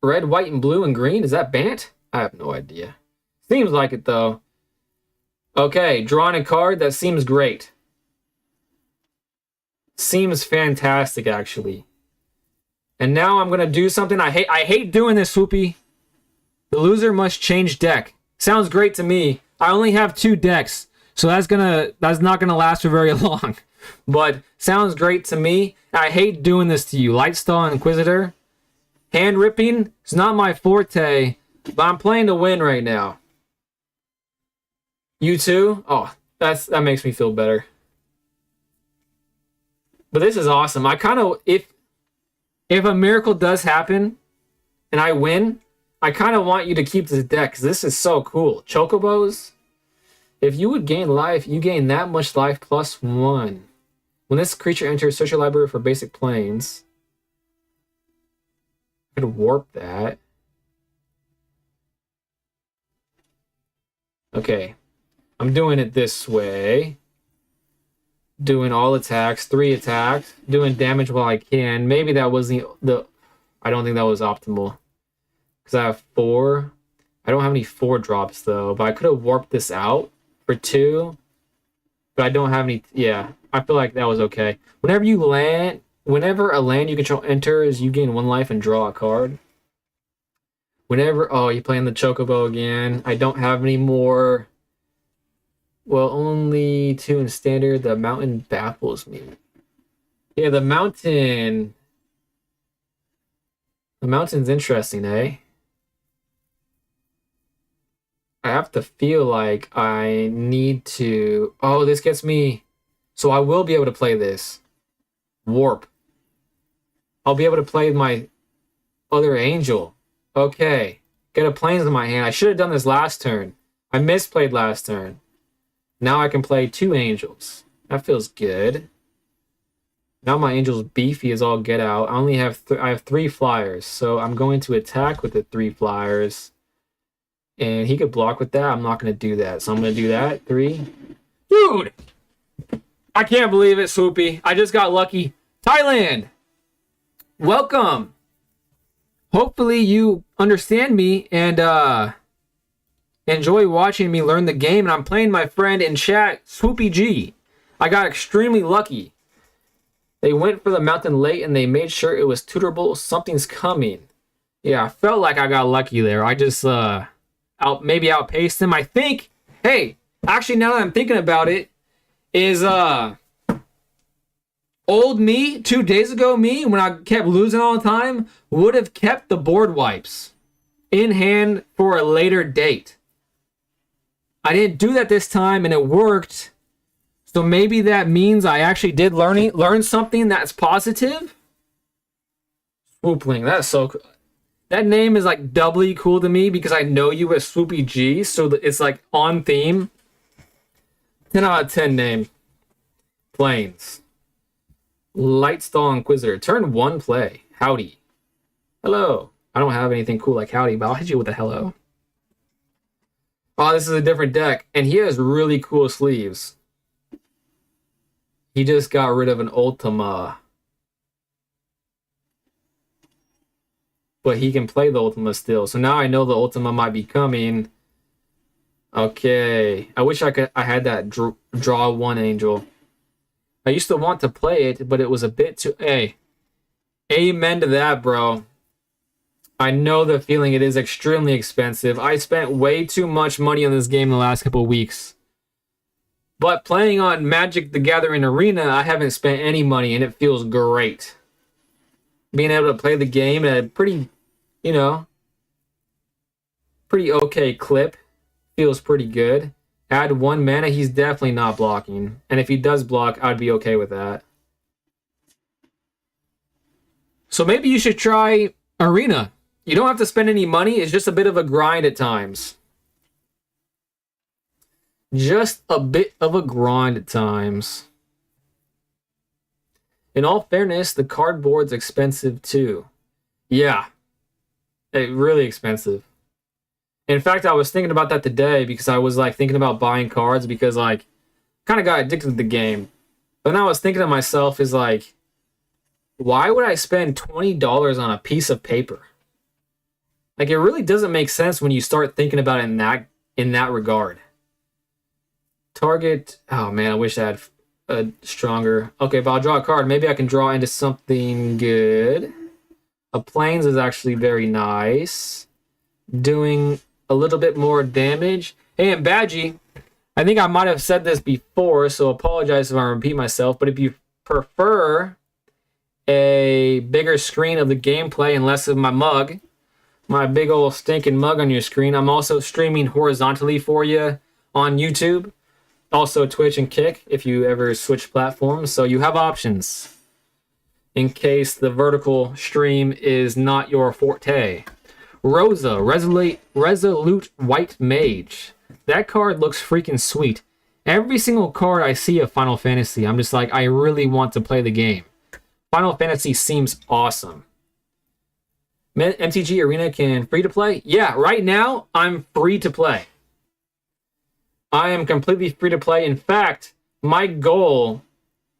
and blue, and green? Is that Bant? I have no idea. Seems like it, though. Okay, drawing a card. That seems great. Seems fantastic, actually. And now I'm going to do something I hate doing this, Swoopy. The loser must change deck. Sounds great to me. I only have 2 decks, so that's not gonna last for very long. But sounds great to me. I hate doing this to you. Lightstall Inquisitor. Hand ripping is not my forte, but I'm playing to win right now. You too? Oh, that makes me feel better. But this is awesome. I kind of, if a miracle does happen and I win, I kind of want you to keep this deck because this is so cool. Chocobos. If you would gain life, you gain that much life plus 1. When this creature enters, search your library for basic planes. I could warp that. Okay. I'm doing it this way. Doing all attacks, 3 attacks, doing damage while I can. Maybe that wasn't the I don't think that was optimal. Because I have 4. I don't have any 4 drops though, but I could have warped this out for 2. But I don't have any. Yeah, I feel like that was okay. Whenever a land you control enters, you gain 1 life and draw a card. Oh, you're playing the Chocobo again. I don't have any more. Well, only 2 in standard. The mountain baffles me. Yeah, the mountain's interesting, eh? I have to feel like I need to... Oh, this gets me... So I will be able to play this. Warp. I'll be able to play my other angel. Okay. Get a planes in my hand. I should have done this last turn. I misplayed last turn. Now I can play 2 angels. That feels good. Now my angel's beefy as all get out. I only have I have 3 flyers, so I'm going to attack with the 3 flyers. And he could block with that. I'm not going to do that. So I'm going to do that. 3. Dude! I can't believe it, Swoopy. I just got lucky. Thailand! Welcome! Hopefully you understand me and enjoy watching me learn the game. And I'm playing my friend in chat, Swoopy G. I got extremely lucky. They went for the mountain late and they made sure it was tutorable. Something's coming. Yeah, I felt like I got lucky there. I just... maybe outpaced him. I think, hey, Actually, now that I'm thinking about it, is old me, 2 days ago me, when I kept losing all the time, would have kept the board wipes in hand for a later date. I didn't do that this time, and it worked. So maybe that means I actually did learn something that's positive. Swoopling, that's so cool. That name is like doubly cool to me because I know you as Swoopy G, so it's like on theme. 10 out of 10 name. Planes. Lightstall Inquisitor. Turn 1 play. Howdy. Hello. I don't have anything cool like howdy, but I'll hit you with a hello. Oh, this is a different deck, and he has really cool sleeves. He just got rid of an Ultima. But he can play the Ultima still. So now I know the Ultima might be coming. Okay. I wish I had that draw 1 angel. I used to want to play it, but it was a bit too... Hey. Amen to that, bro. I know the feeling. It is extremely expensive. I spent way too much money on this game in the last couple of weeks. But playing on Magic the Gathering Arena, I haven't spent any money, and it feels great. Being able to play the game at a pretty, pretty okay clip feels pretty good. Add 1 mana, he's definitely not blocking. And if he does block, I'd be okay with that. So maybe you should try Arena. You don't have to spend any money. It's just a bit of a grind at times. Just a bit of a grind at times. In all fairness, the cardboard's expensive too. Yeah. Really expensive. In fact, I was thinking about that today because I was like thinking about buying cards because like kind of got addicted to the game. But then I was thinking to myself is like, why would I spend $20 on a piece of paper? Like it really doesn't make sense when you start thinking about it in that regard. Target. Oh man, I wish I had a stronger. Okay, but I'll draw a card. Maybe I can draw into something good. A planes is actually very nice. Doing a little bit more damage. Hey, and Badgie, I think I might have said this before, so apologize if I repeat myself, but if you prefer a bigger screen of the gameplay and less of my mug, my big old stinking mug on your screen, I'm also streaming horizontally for you on YouTube. Also Twitch and Kick if you ever switch platforms. So you have options in case the vertical stream is not your forte. Rosa, Resolute White Mage. That card looks freaking sweet. Every single card I see of Final Fantasy, I'm just like, I really want to play the game. Final Fantasy seems awesome. MTG Arena can free to play? Yeah, right now I'm free to play. I am completely free to play. In fact, my goal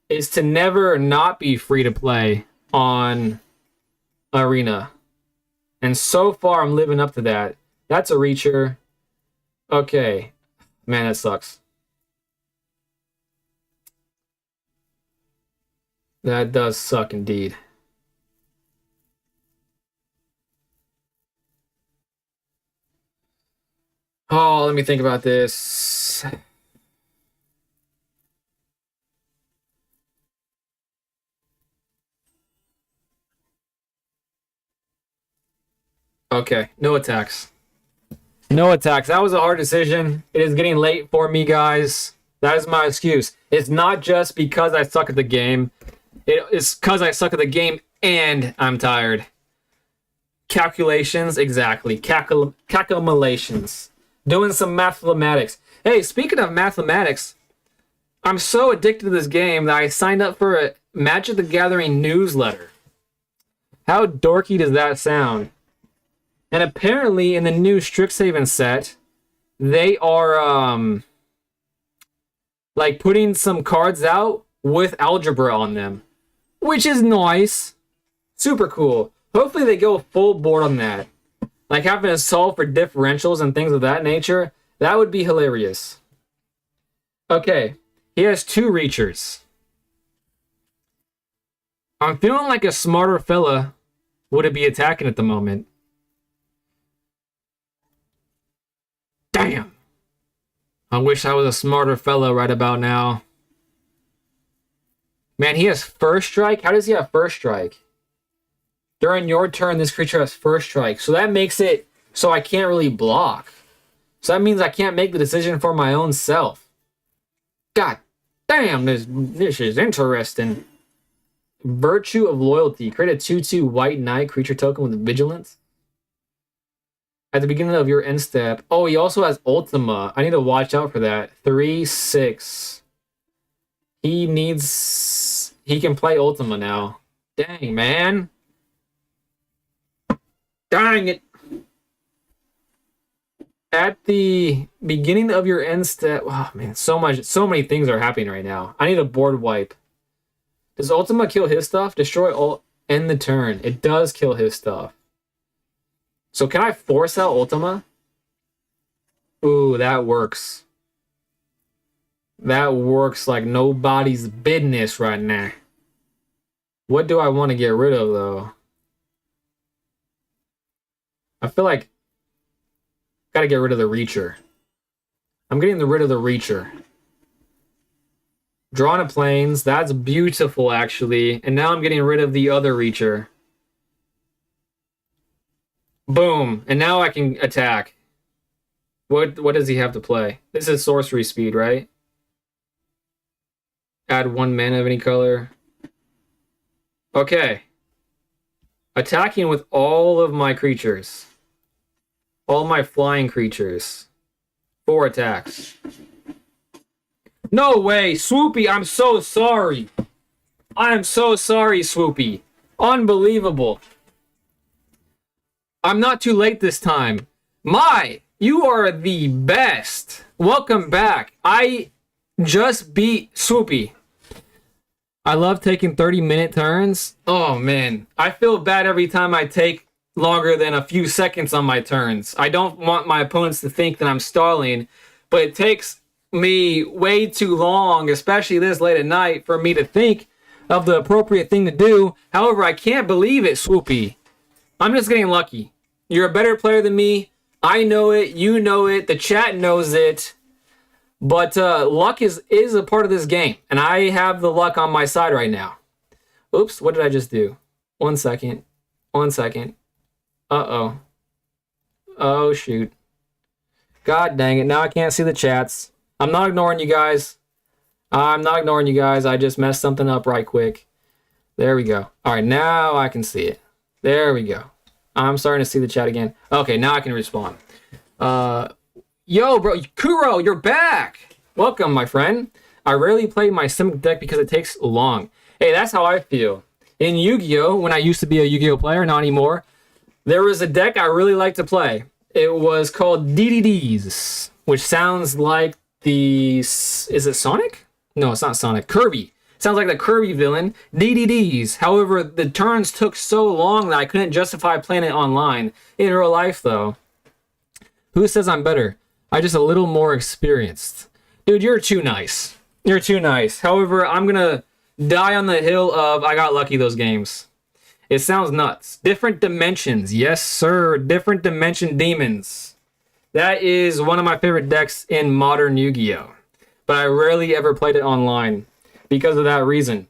is to never not be free to play on Arena. And so far, I'm living up to that. That's a reacher. Okay. Man, that sucks. That does suck indeed. Oh, let me think about this. Okay, no attacks. No attacks. That was a hard decision. It is getting late for me, guys. That is my excuse. It's not just because I suck at the game. It's because I suck at the game and I'm tired. Calculations, exactly. Calculations. Doing some mathematics. Hey, speaking of mathematics, I'm so addicted to this game that I signed up for a Magic the Gathering newsletter. How dorky does that sound? And apparently in the new Strixhaven set, they are like putting some cards out with algebra on them, which is nice. Super cool. Hopefully they go full board on that. Like having to solve for differentials and things of that nature. That would be hilarious. Okay, he has 2 reachers. I'm feeling like a smarter fella would be attacking at the moment. Damn. I wish I was a smarter fellow right about now. Man, he has first strike? How does he have first strike? During your turn, this creature has first strike. So that makes it so I can't really block. So that means I can't make the decision for my own self. God damn, this is interesting. Virtue of Loyalty. Create a 2/2 white knight creature token with vigilance. At the beginning of your end step. Oh, he also has Ultima. I need to watch out for that. 3/6. He can play Ultima now. Dang, man. Dang it. At the beginning of your end step. Oh man, so many things are happening right now. I need a board wipe. Does Ultima kill his stuff? Destroy all end the turn. It does kill his stuff. So can I force out Ultima? Ooh, that works. That works like nobody's business right now. What do I want to get rid of, though? I feel like gotta get rid of the Reacher. I'm getting rid of the Reacher. Drawn to Plains. That's beautiful, actually. And now I'm getting rid of the other Reacher. Boom. And now I can attack. What does he have to play? This is sorcery speed, right? Add 1 mana of any color. Okay. Attacking with all of my creatures. All my flying creatures. 4 attacks. No way, Swoopy, I'm so sorry. I'm so sorry, Swoopy. Unbelievable. I'm not too late this time. You are the best. Welcome back. I just beat Swoopy. I love taking 30-minute turns. Oh, man. I feel bad every time I take longer than a few seconds on my turns. I don't want my opponents to think that I'm stalling, but it takes me way too long, especially this late at night, for me to think of the appropriate thing to do. However, I can't believe it, Swoopy. I'm just getting lucky. You're a better player than me. I know it. You know it. The chat knows it. But luck is a part of this game, and I have the luck on my side right now. Oops, what did I just do? 1 second. 1 second. Uh-oh. Oh, shoot. God dang it, now I can't see the chats. I'm not ignoring you guys. I just messed something up right quick. There we go. All right, now I can see it. There we go. I'm starting to see the chat again. Okay, now I can respond. Yo, bro, Kuro, you're back. Welcome, my friend. I rarely play my Simic deck because it takes long. Hey, that's how I feel. In Yu-Gi-Oh, when I used to be a Yu-Gi-Oh player, not anymore, there was a deck I really liked to play. It was called DDDs, which sounds like is it Sonic? No, it's not Sonic. Kirby. Sounds like the Kirby villain. DDDs. However, the turns took so long that I couldn't justify playing it online. In real life, though. Who says I'm better? I'm just a little more experienced. Dude, you're too nice. You're too nice. However, I'm gonna die on the hill of I got lucky those games. It sounds nuts. Different dimensions. Yes, sir. Different dimension demons. That is one of my favorite decks in modern Yu-Gi-Oh! But I rarely ever played it online because of that reason.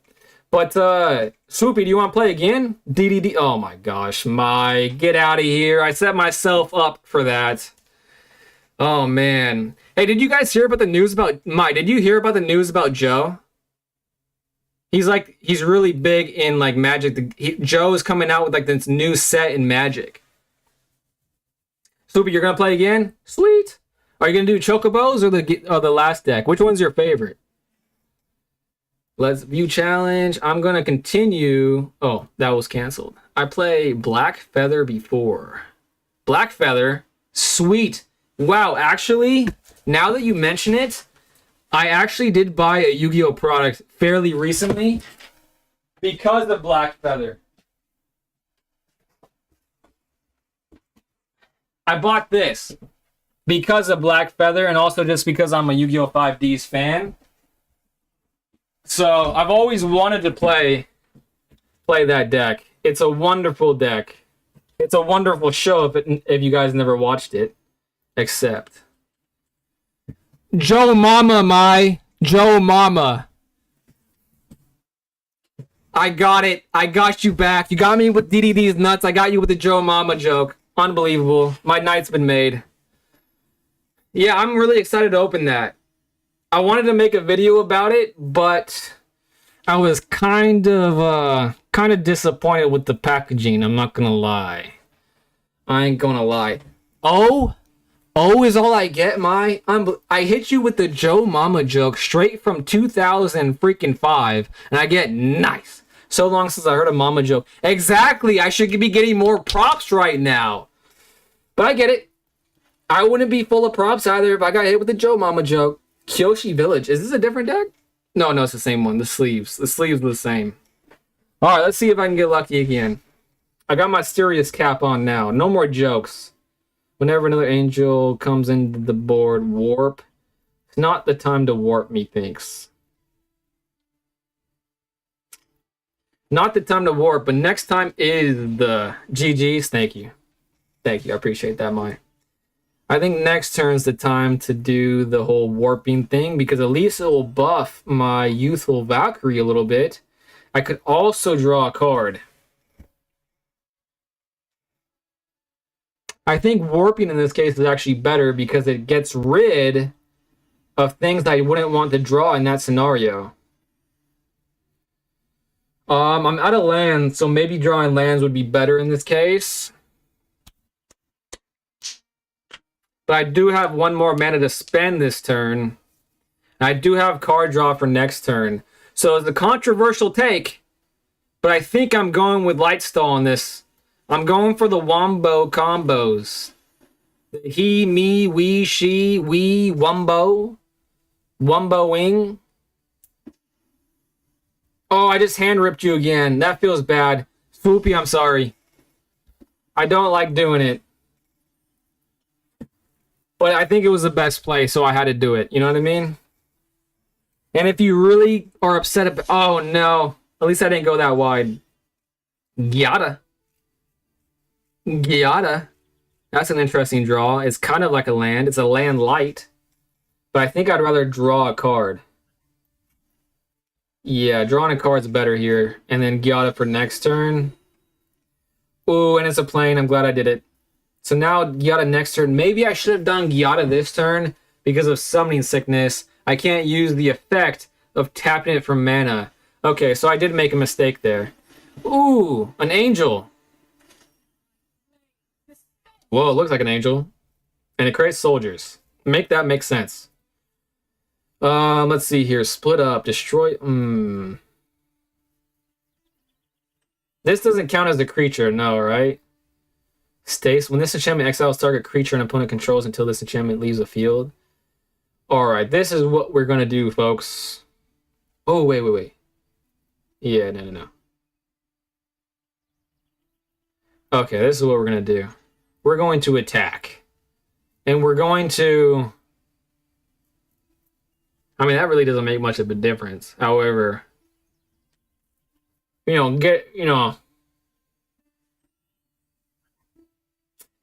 But, Swoopy, do you want to play again? DDD. Oh my gosh. Get out of here. I set myself up for that. Oh, man. Hey, did you guys hear about the news about... did you hear about the news about Joe? He's really big in, like, Magic. Joe is coming out with, like, this new set in Magic. Swoopy, you're going to play again? Sweet. Are you going to do Chocobos or the last deck? Which one's your favorite? Let's view challenge. I'm going to continue. Oh, that was canceled. I play Black Feather before. Black Feather? Sweet. Wow, actually, now that you mention it, I actually did buy a Yu-Gi-Oh! Product fairly recently because of Black Feather. I bought this because of Black Feather and also just because I'm a Yu-Gi-Oh! 5D's fan. So I've always wanted to play that deck. It's a wonderful deck. It's a wonderful show if you guys never watched it. Except Joe Mama, Joe Mama. I got it. I got you back. You got me with DDD's nuts. I got you with the Joe Mama joke. Unbelievable. My night's been made. Yeah, I'm really excited to open that. I wanted to make a video about it, but I was kind of disappointed with the packaging. I'm not gonna lie. I ain't gonna lie. Oh is all I get, I hit you with the Joe Mama joke straight from 2005, and I get nice. So long since I heard a mama joke. Exactly, I should be getting more props right now. But I get it. I wouldn't be full of props either if I got hit with the Joe Mama joke. Kyoshi Village. Is this a different deck? No, it's the same one. The sleeves are the same. Alright, let's see if I can get lucky again. I got my serious cap on now. No more jokes. Whenever another angel comes into the board, warp. It's not the time to warp, methinks. Not the time to warp, but next time is the GG's. Thank you. Thank you. I appreciate that, Mai. I think next turn's the time to do the whole warping thing, because at least it will buff my youthful Valkyrie a little bit. I could also draw a card. I think warping in this case is actually better because it gets rid of things that I wouldn't want to draw in that scenario. I'm out of lands, so maybe drawing lands would be better in this case. But I do have one more mana to spend this turn. I do have card draw for next turn. So it's a controversial take, but I think I'm going with Lightstall on this. I'm going for the Wombo combos. He, me, we, she, we, Wumbo. Wumboing. Oh, I just hand ripped you again. That feels bad. Swoopy, I'm sorry. I don't like doing it. But I think it was the best play, so I had to do it. You know what I mean? And if you really are upset about... Oh, no. At least I didn't go that wide. Gyata. That's an interesting draw. It's kind of like a land. It's a land light. But I think I'd rather draw a card. Yeah, drawing a card's better here. And then Gyata for next turn. Ooh, and it's a plane. I'm glad I did it. So now Gyata next turn. Maybe I should have done Gyata this turn because of Summoning Sickness. I can't use the effect of tapping it for mana. Okay, so I did make a mistake there. Ooh, an angel. Whoa, it looks like an angel. And it creates soldiers. Make that make sense. Let's see here. Split up. Destroy. This doesn't count as a creature, no, right? Stace. When this enchantment exiles target creature an opponent controls until this enchantment leaves the field. Alright, this is what we're gonna do, folks. Oh, wait. Yeah, no. Okay, this is what we're gonna do. We're going to attack. And we're going to... I mean, that really doesn't make much of a difference. However...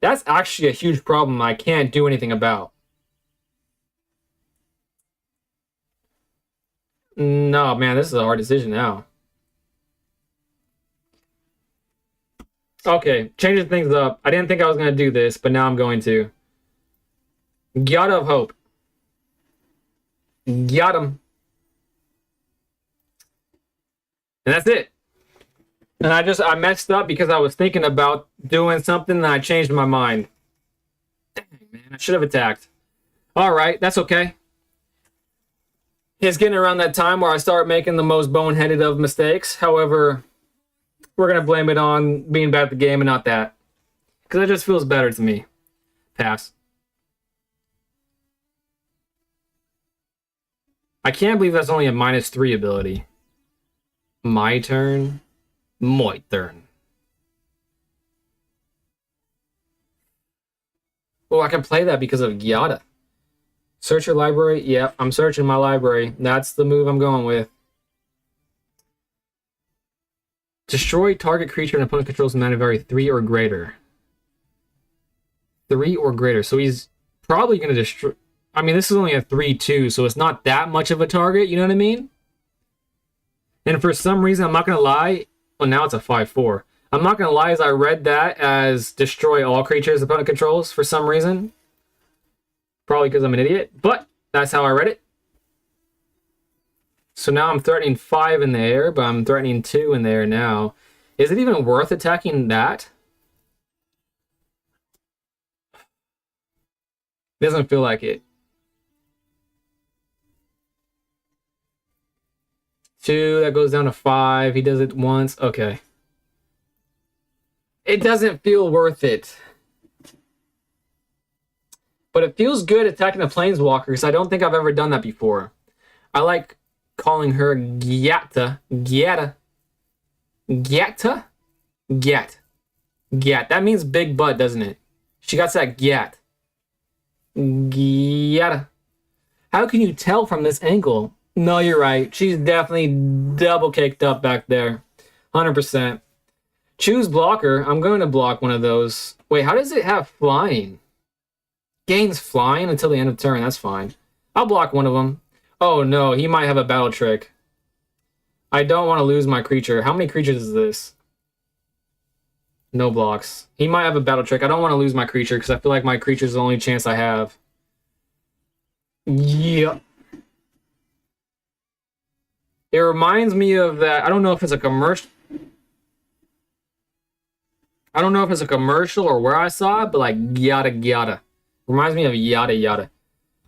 That's actually a huge problem I can't do anything about. No, man, this is a hard decision now. Okay, changing things up. I didn't think I was going to do this, but now I'm going to. Gyata of Hope. Got him. And that's it. And I messed up because I was thinking about doing something and I changed my mind. Dang, man, I should have attacked. Alright, that's okay. It's getting around that time where I start making the most boneheaded of mistakes. However, we're going to blame it on being bad at the game and not that. Because it just feels better to me. Pass. I can't believe that's only a -3 ability. My turn. My turn. Oh, I can play that because of Gyata. Search your library? Yep, I'm searching my library. That's the move I'm going with. Destroy target creature and opponent controls mana value 3 or greater. 3 or greater. So he's probably going to destroy... I mean, this is only a 3/2, so it's not that much of a target, you know what I mean? And for some reason, I'm not going to lie, well, now it's a 5/4. I'm not going to lie, as I read that as destroy all creatures opponent controls for some reason. Probably because I'm an idiot, but that's how I read it. So now I'm threatening 5 in the air, but I'm threatening 2 in the air now. Is it even worth attacking that? Doesn't feel like it. 2, that goes down to 5. He does it once. Okay. It doesn't feel worth it. But it feels good attacking a Planeswalker, because I don't think I've ever done that before. I like calling her Gyata. Gyata. Gyata? Gyat. Gyat. That means big butt, doesn't it? She got that Gyat. Gyata. How can you tell from this angle? No, you're right. She's definitely double caked up back there. 100%. Choose blocker. I'm going to block one of those. Wait, how does it have flying? Gains flying until the end of turn. That's fine. I'll block one of them. Oh no, he might have a battle trick. I don't want to lose my creature. How many creatures is this? No blocks. He might have a battle trick. I don't want to lose my creature because I feel like my creature is the only chance I have. Yeah. It reminds me of that. I don't know if it's a commercial. I don't know if it's a commercial or where I saw it, but like yada yada. Reminds me of yada yada.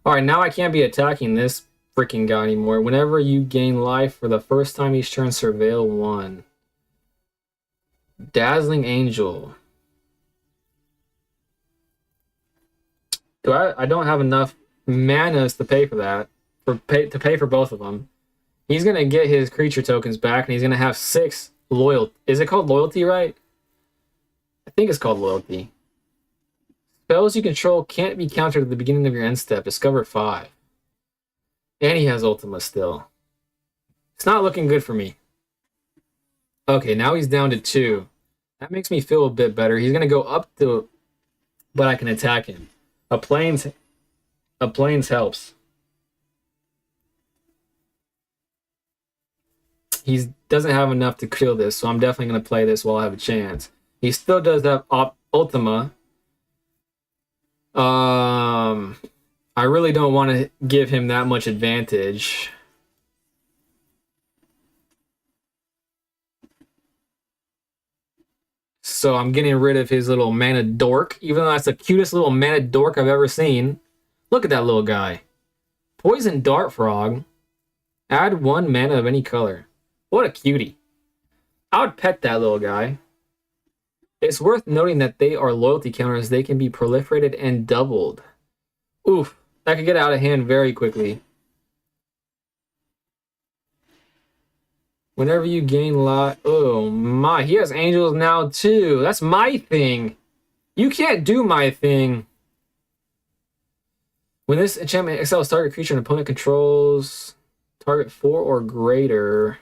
Alright, now I can't be attacking this freaking guy anymore. Whenever you gain life for the first time each turn, surveil 1. Dazzling Angel. I don't have enough manas to pay for that. To pay for both of them. He's gonna get his creature tokens back, and he's gonna have 6 loyalty. Is it called loyalty, right? I think it's called loyalty. Spells you control can't be countered at the beginning of your end step. Discover 5. And he has Ultima still. It's not looking good for me. Okay, now he's down to 2. That makes me feel a bit better. He's gonna go up to, but I can attack him. A plains helps. He doesn't have enough to kill this, so I'm definitely gonna play this while I have a chance. He still does have Ultima. I really don't want to give him that much advantage. So I'm getting rid of his little mana dork, even though that's the cutest little mana dork I've ever seen. Look at that little guy. Poison Dart Frog. Add 1 mana of any color. What a cutie. I would pet that little guy. It's worth noting that they are loyalty counters. They can be proliferated and doubled. Oof, that could get out of hand very quickly. Whenever you gain life... Oh my, he has angels now too. That's my thing. You can't do my thing. When this enchantment excels target creature an opponent controls, target 4 or greater...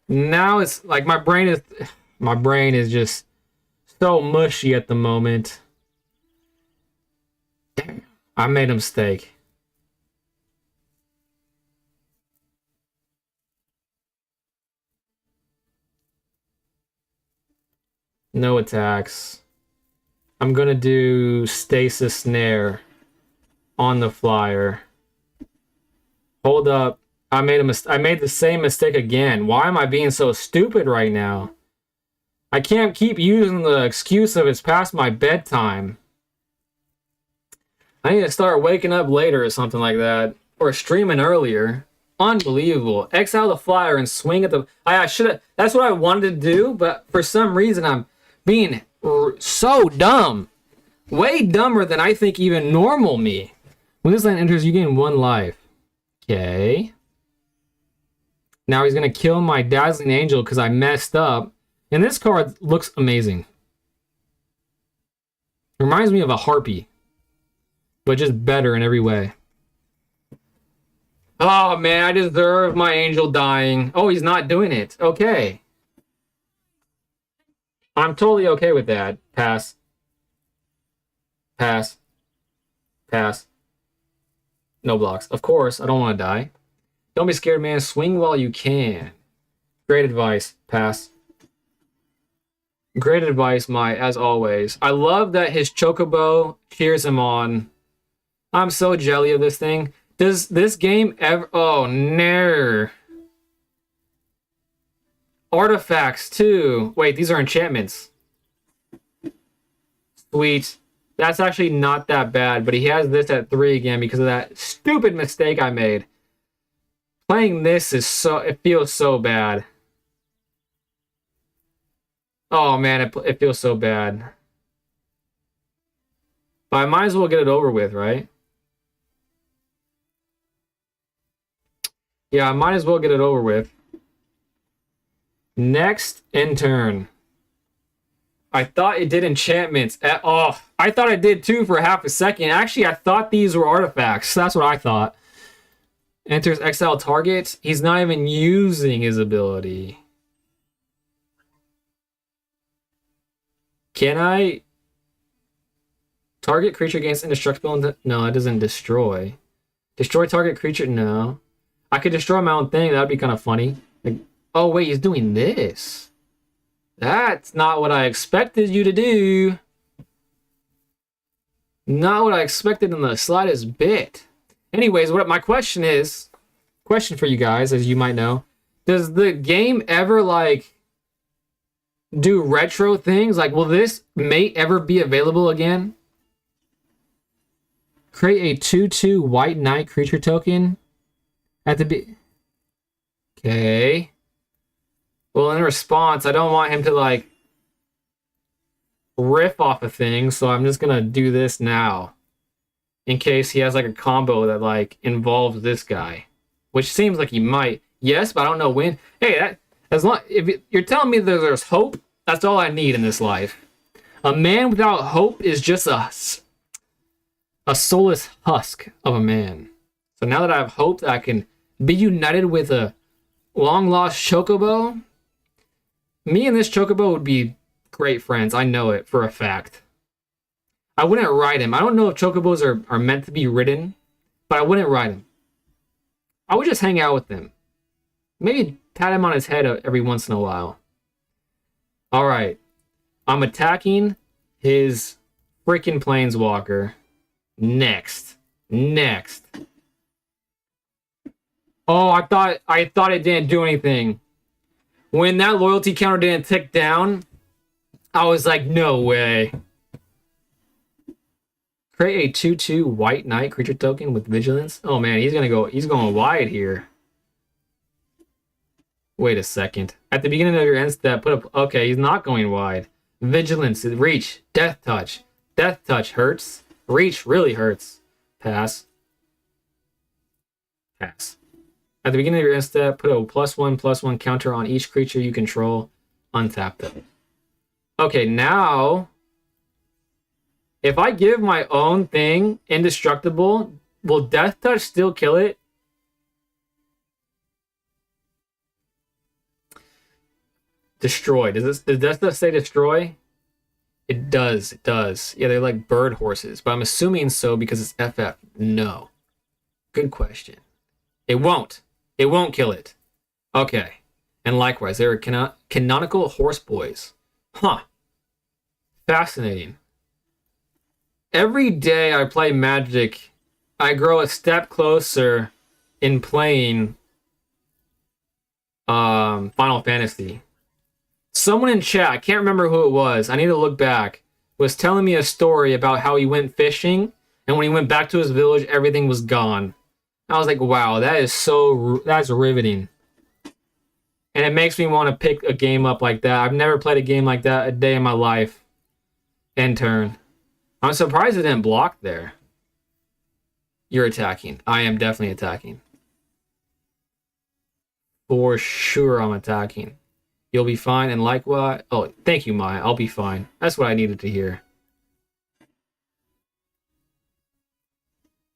Now it's like my brain is just so mushy at the moment. Damn, I made a mistake. No attacks. I'm gonna do Stasis Snare on the flyer. Hold up. I made the same mistake again. Why am I being so stupid right now? I can't keep using the excuse of it's past my bedtime. I need to start waking up later or something like that. Or streaming earlier. Unbelievable. Exile the flyer and swing at the... I should have... That's what I wanted to do, but for some reason I'm being so dumb. Way dumber than I think even normal me. When this land enters, you gain 1 life. Okay. Now he's going to kill my Dazzling Angel because I messed up. And this card looks amazing. Reminds me of a Harpy. But just better in every way. Oh man, I deserve my angel dying. Oh, he's not doing it. Okay. I'm totally okay with that. Pass. Pass. Pass. No blocks. Of course, I don't want to die. Don't be scared, man. Swing while you can. Great advice. Pass. Great advice, Mai, as always. I love that his chocobo cheers him on. I'm so jelly of this thing. Does this game ever... Oh, no. Artifacts, too. Wait, these are enchantments. Sweet. That's actually not that bad, but he has this at 3 again because of that stupid mistake I made. Playing this is so... It feels so bad. Oh, man, it feels so bad. But I might as well get it over with, right? Yeah, I might as well get it over with. Next in turn. I thought it did enchantments. Oh, I thought it did too for half a second. Actually, I thought these were artifacts. That's what I thought. Enters exile target. He's not even using his ability. Can I target creature against indestructible? No, it doesn't destroy. Destroy target creature? No. I could destroy my own thing. That'd be kind of funny. Like, oh, wait, he's doing this. That's not what I expected you to do. Not what I expected in the slightest bit. Anyways, what my question is, question for you guys, as you might know, does the game ever, like, do retro things? Like, will this mate ever be available again? Create a 2/2 white knight creature token at the Okay. Well, in response, I don't want him to, like, riff off of things, so I'm just gonna do this now. In case he has, like, a combo that, like, involves this guy. Which seems like he might. Yes, but I don't know when. Hey, that, as long if you're telling me that there's hope, that's all I need in this life. A man without hope is just a soulless husk of a man. So now that I have hope that I can be united with a long-lost chocobo, me and this chocobo would be great friends. I know it for a fact. I wouldn't ride him. I don't know if chocobos are meant to be ridden, but I wouldn't ride him. I would just hang out with him. Maybe pat him on his head every once in a while. All right. I'm attacking his freaking planeswalker. Next. Oh, I thought it didn't do anything. When that loyalty counter didn't tick down, I was like, no way. Create a 2/2 white knight creature token with vigilance. Oh man, he's going wide here. Wait a second. At the beginning of your end step, put up. Okay, he's not going wide. Vigilance, reach, death touch. Death touch hurts. Reach really hurts. Pass. Pass. At the beginning of your end step, put a +1/+1 counter on each creature you control. Untap them. Okay, now, if I give my own thing indestructible, will Death Touch still kill it? Destroy. Does Death Touch say destroy? It does. It does. Yeah, they're like bird horses, but I'm assuming so because it's FF. No. Good question. It won't. It won't kill it. Okay. And likewise, there are canonical horse boys. Huh. Fascinating. Every day I play Magic, I grow a step closer in playing Final Fantasy. Someone in chat, I can't remember who it was, I need to look back, was telling me a story about how he went fishing, and when he went back to his village, everything was gone. I was like, wow, that's riveting. And it makes me want to pick a game up like that. I've never played a game like that a day in my life. End turn. I'm surprised it didn't block there. You're attacking. I am definitely attacking. For sure I'm attacking. You'll be fine, and likewise... Oh, thank you, Maya. I'll be fine. That's what I needed to hear.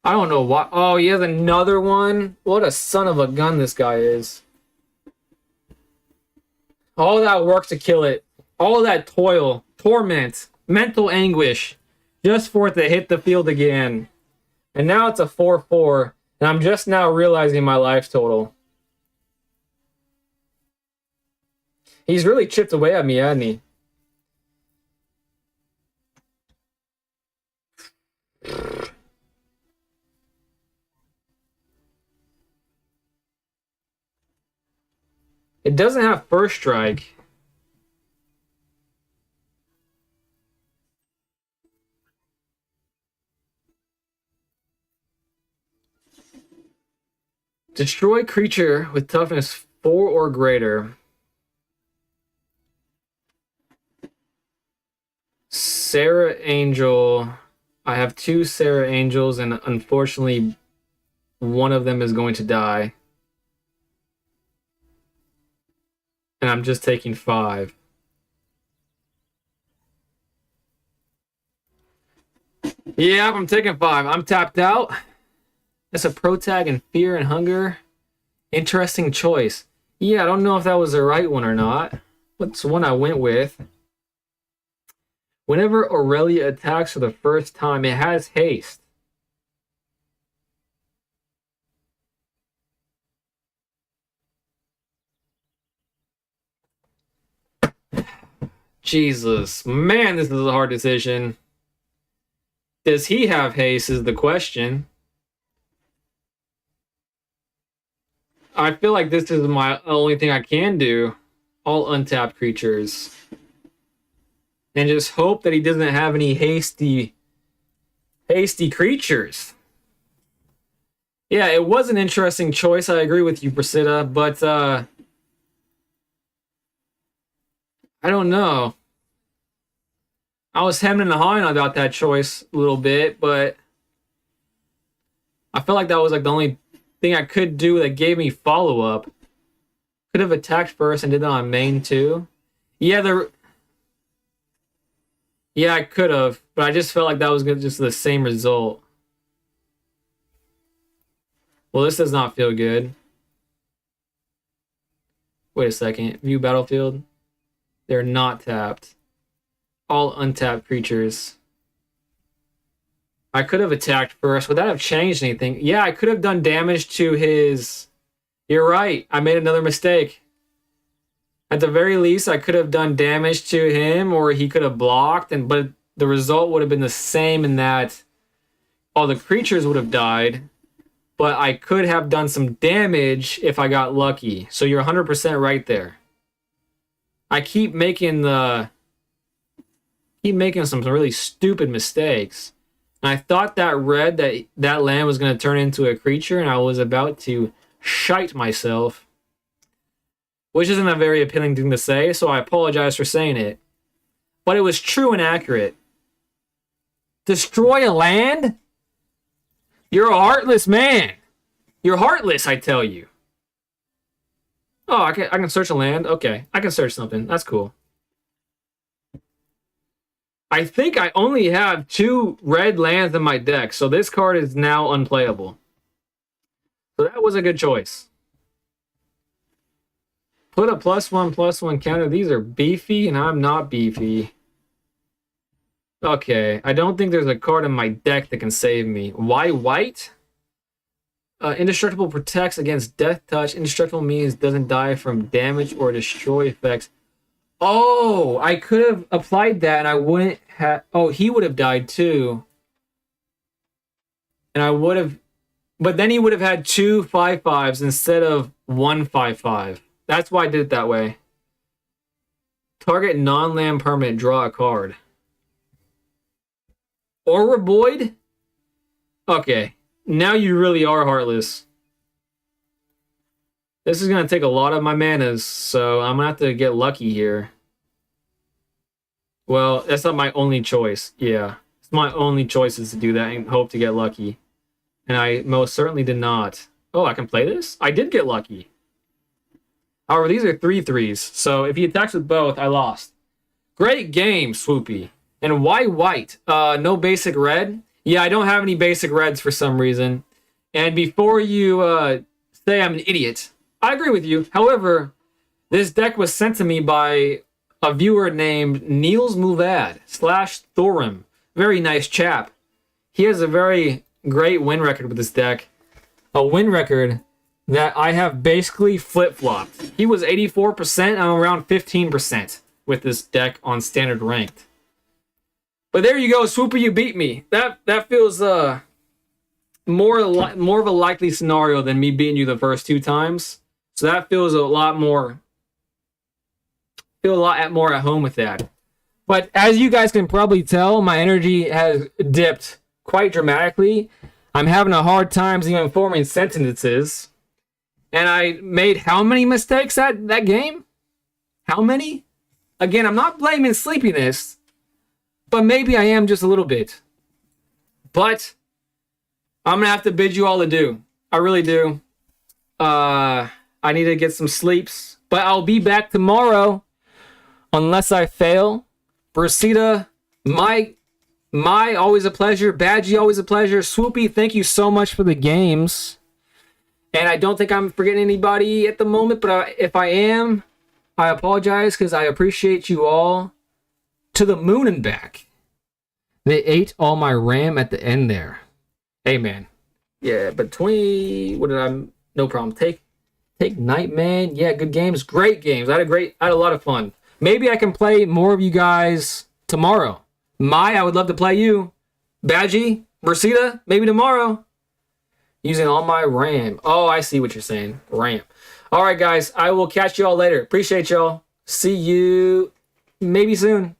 I don't know why... Oh, he has another one? What a son of a gun this guy is. All that work to kill it. All that toil, torment, mental anguish, just for it to hit the field again. And now it's a 4-4, and I'm just now realizing my life total. He's really chipped away at me, hasn't he? It doesn't have first strike. Destroy creature with toughness 4 or greater. Sarah Angel. I have 2 Sarah Angels, and unfortunately, one of them is going to die. And I'm just taking 5. Yeah, I'm taking 5. I'm tapped out. That's a pro tag in Fear and Hunger. Interesting choice. Yeah, I don't know if that was the right one or not. What's the one I went with? Whenever Aurelia attacks for the first time, it has haste. Jesus. Man, this is a hard decision. Does he have haste is the question. I feel like this is my only thing I can do. All untapped creatures. And just hope that he doesn't have any hasty creatures. Yeah, it was an interesting choice. I agree with you, Priscilla, but I don't know. I was hemming and hawing about that choice a little bit, but I felt like that was like the only thing I could do that gave me follow-up. Could have attacked first and did that on main too. Yeah, yeah, I could have, but I just felt like that was just the same result. Well, this does not feel good. Wait a second. View battlefield. They're not tapped. All untapped creatures. I could have attacked first. Would that have changed anything? Yeah, I could have done damage to his... You're right. I made another mistake. At the very least, I could have done damage to him, or he could have blocked, but the result would have been the same in that all the creatures would have died, but I could have done some damage if I got lucky. So you're 100% right there. I keep making some really stupid mistakes. And I thought that that land was going to turn into a creature, and I was about to shite myself. Which isn't a very appealing thing to say, so I apologize for saying it. But it was true and accurate. Destroy a land? You're a heartless man. You're heartless, I tell you. Oh, I can search a land? Okay, I can search something. That's cool. I think I only have 2 red lands in my deck, so this card is now unplayable. So that was a good choice. Put a +1/+1 counter. These are beefy, and I'm not beefy. Okay, I don't think there's a card in my deck that can save me. Why white? Indestructible protects against death touch. Indestructible means doesn't die from damage or destroy effects. Oh, I could have applied that, and I wouldn't have... Oh, he would have died too. And I would have... But then he would have had 2 5/5s instead of 1 5/5. That's why I did it that way. Target non-land permanent, draw a card. Oroboid? Okay, now you really are heartless. This is going to take a lot of my manas, so I'm going to have to get lucky here. Well, that's not my only choice. Yeah, it's my only choice is to do that and hope to get lucky. And I most certainly did not. Oh, I can play this? I did get lucky. However, these are 3/3s, so if he attacks with both, I lost. Great game, Swoopy. And why white? No basic red? Yeah, I don't have any basic reds for some reason. And before you say I'm an idiot, I agree with you. However, this deck was sent to me by a viewer named Niels Muvad / Thorum. Very nice chap. He has a very great win record with this deck. A win record that I have basically flip-flopped. He was 84%, I'm around 15% with this deck on standard ranked. But there you go, Swoopy, you beat me. That feels more of a likely scenario than me beating you the first 2 times. So that feels a lot more at home with that. But as you guys can probably tell, my energy has dipped quite dramatically. I'm having a hard time even forming sentences. And I made how many mistakes that game? How many? Again, I'm not blaming sleepiness, but maybe I am just a little bit. But I'm going to have to bid you all adieu. I really do. I need to get some sleeps. But I'll be back tomorrow unless I fail. Brasida, my always a pleasure. Badgie, always a pleasure. Swoopy, thank you so much for the games. And I don't think I'm forgetting anybody at the moment, but if I am, I apologize because I appreciate you all to the moon and back. They ate all my RAM at the end there. Hey, man. Yeah, but 20, no problem. Take Nightman. Yeah, good games. Great games. I had a lot of fun. Maybe I can play more of you guys tomorrow. I would love to play you. Badgie, Brasida, maybe tomorrow. Using all my RAM. Oh, I see what you're saying. RAM. All right, guys. I will catch you all later. Appreciate y'all. See you maybe soon.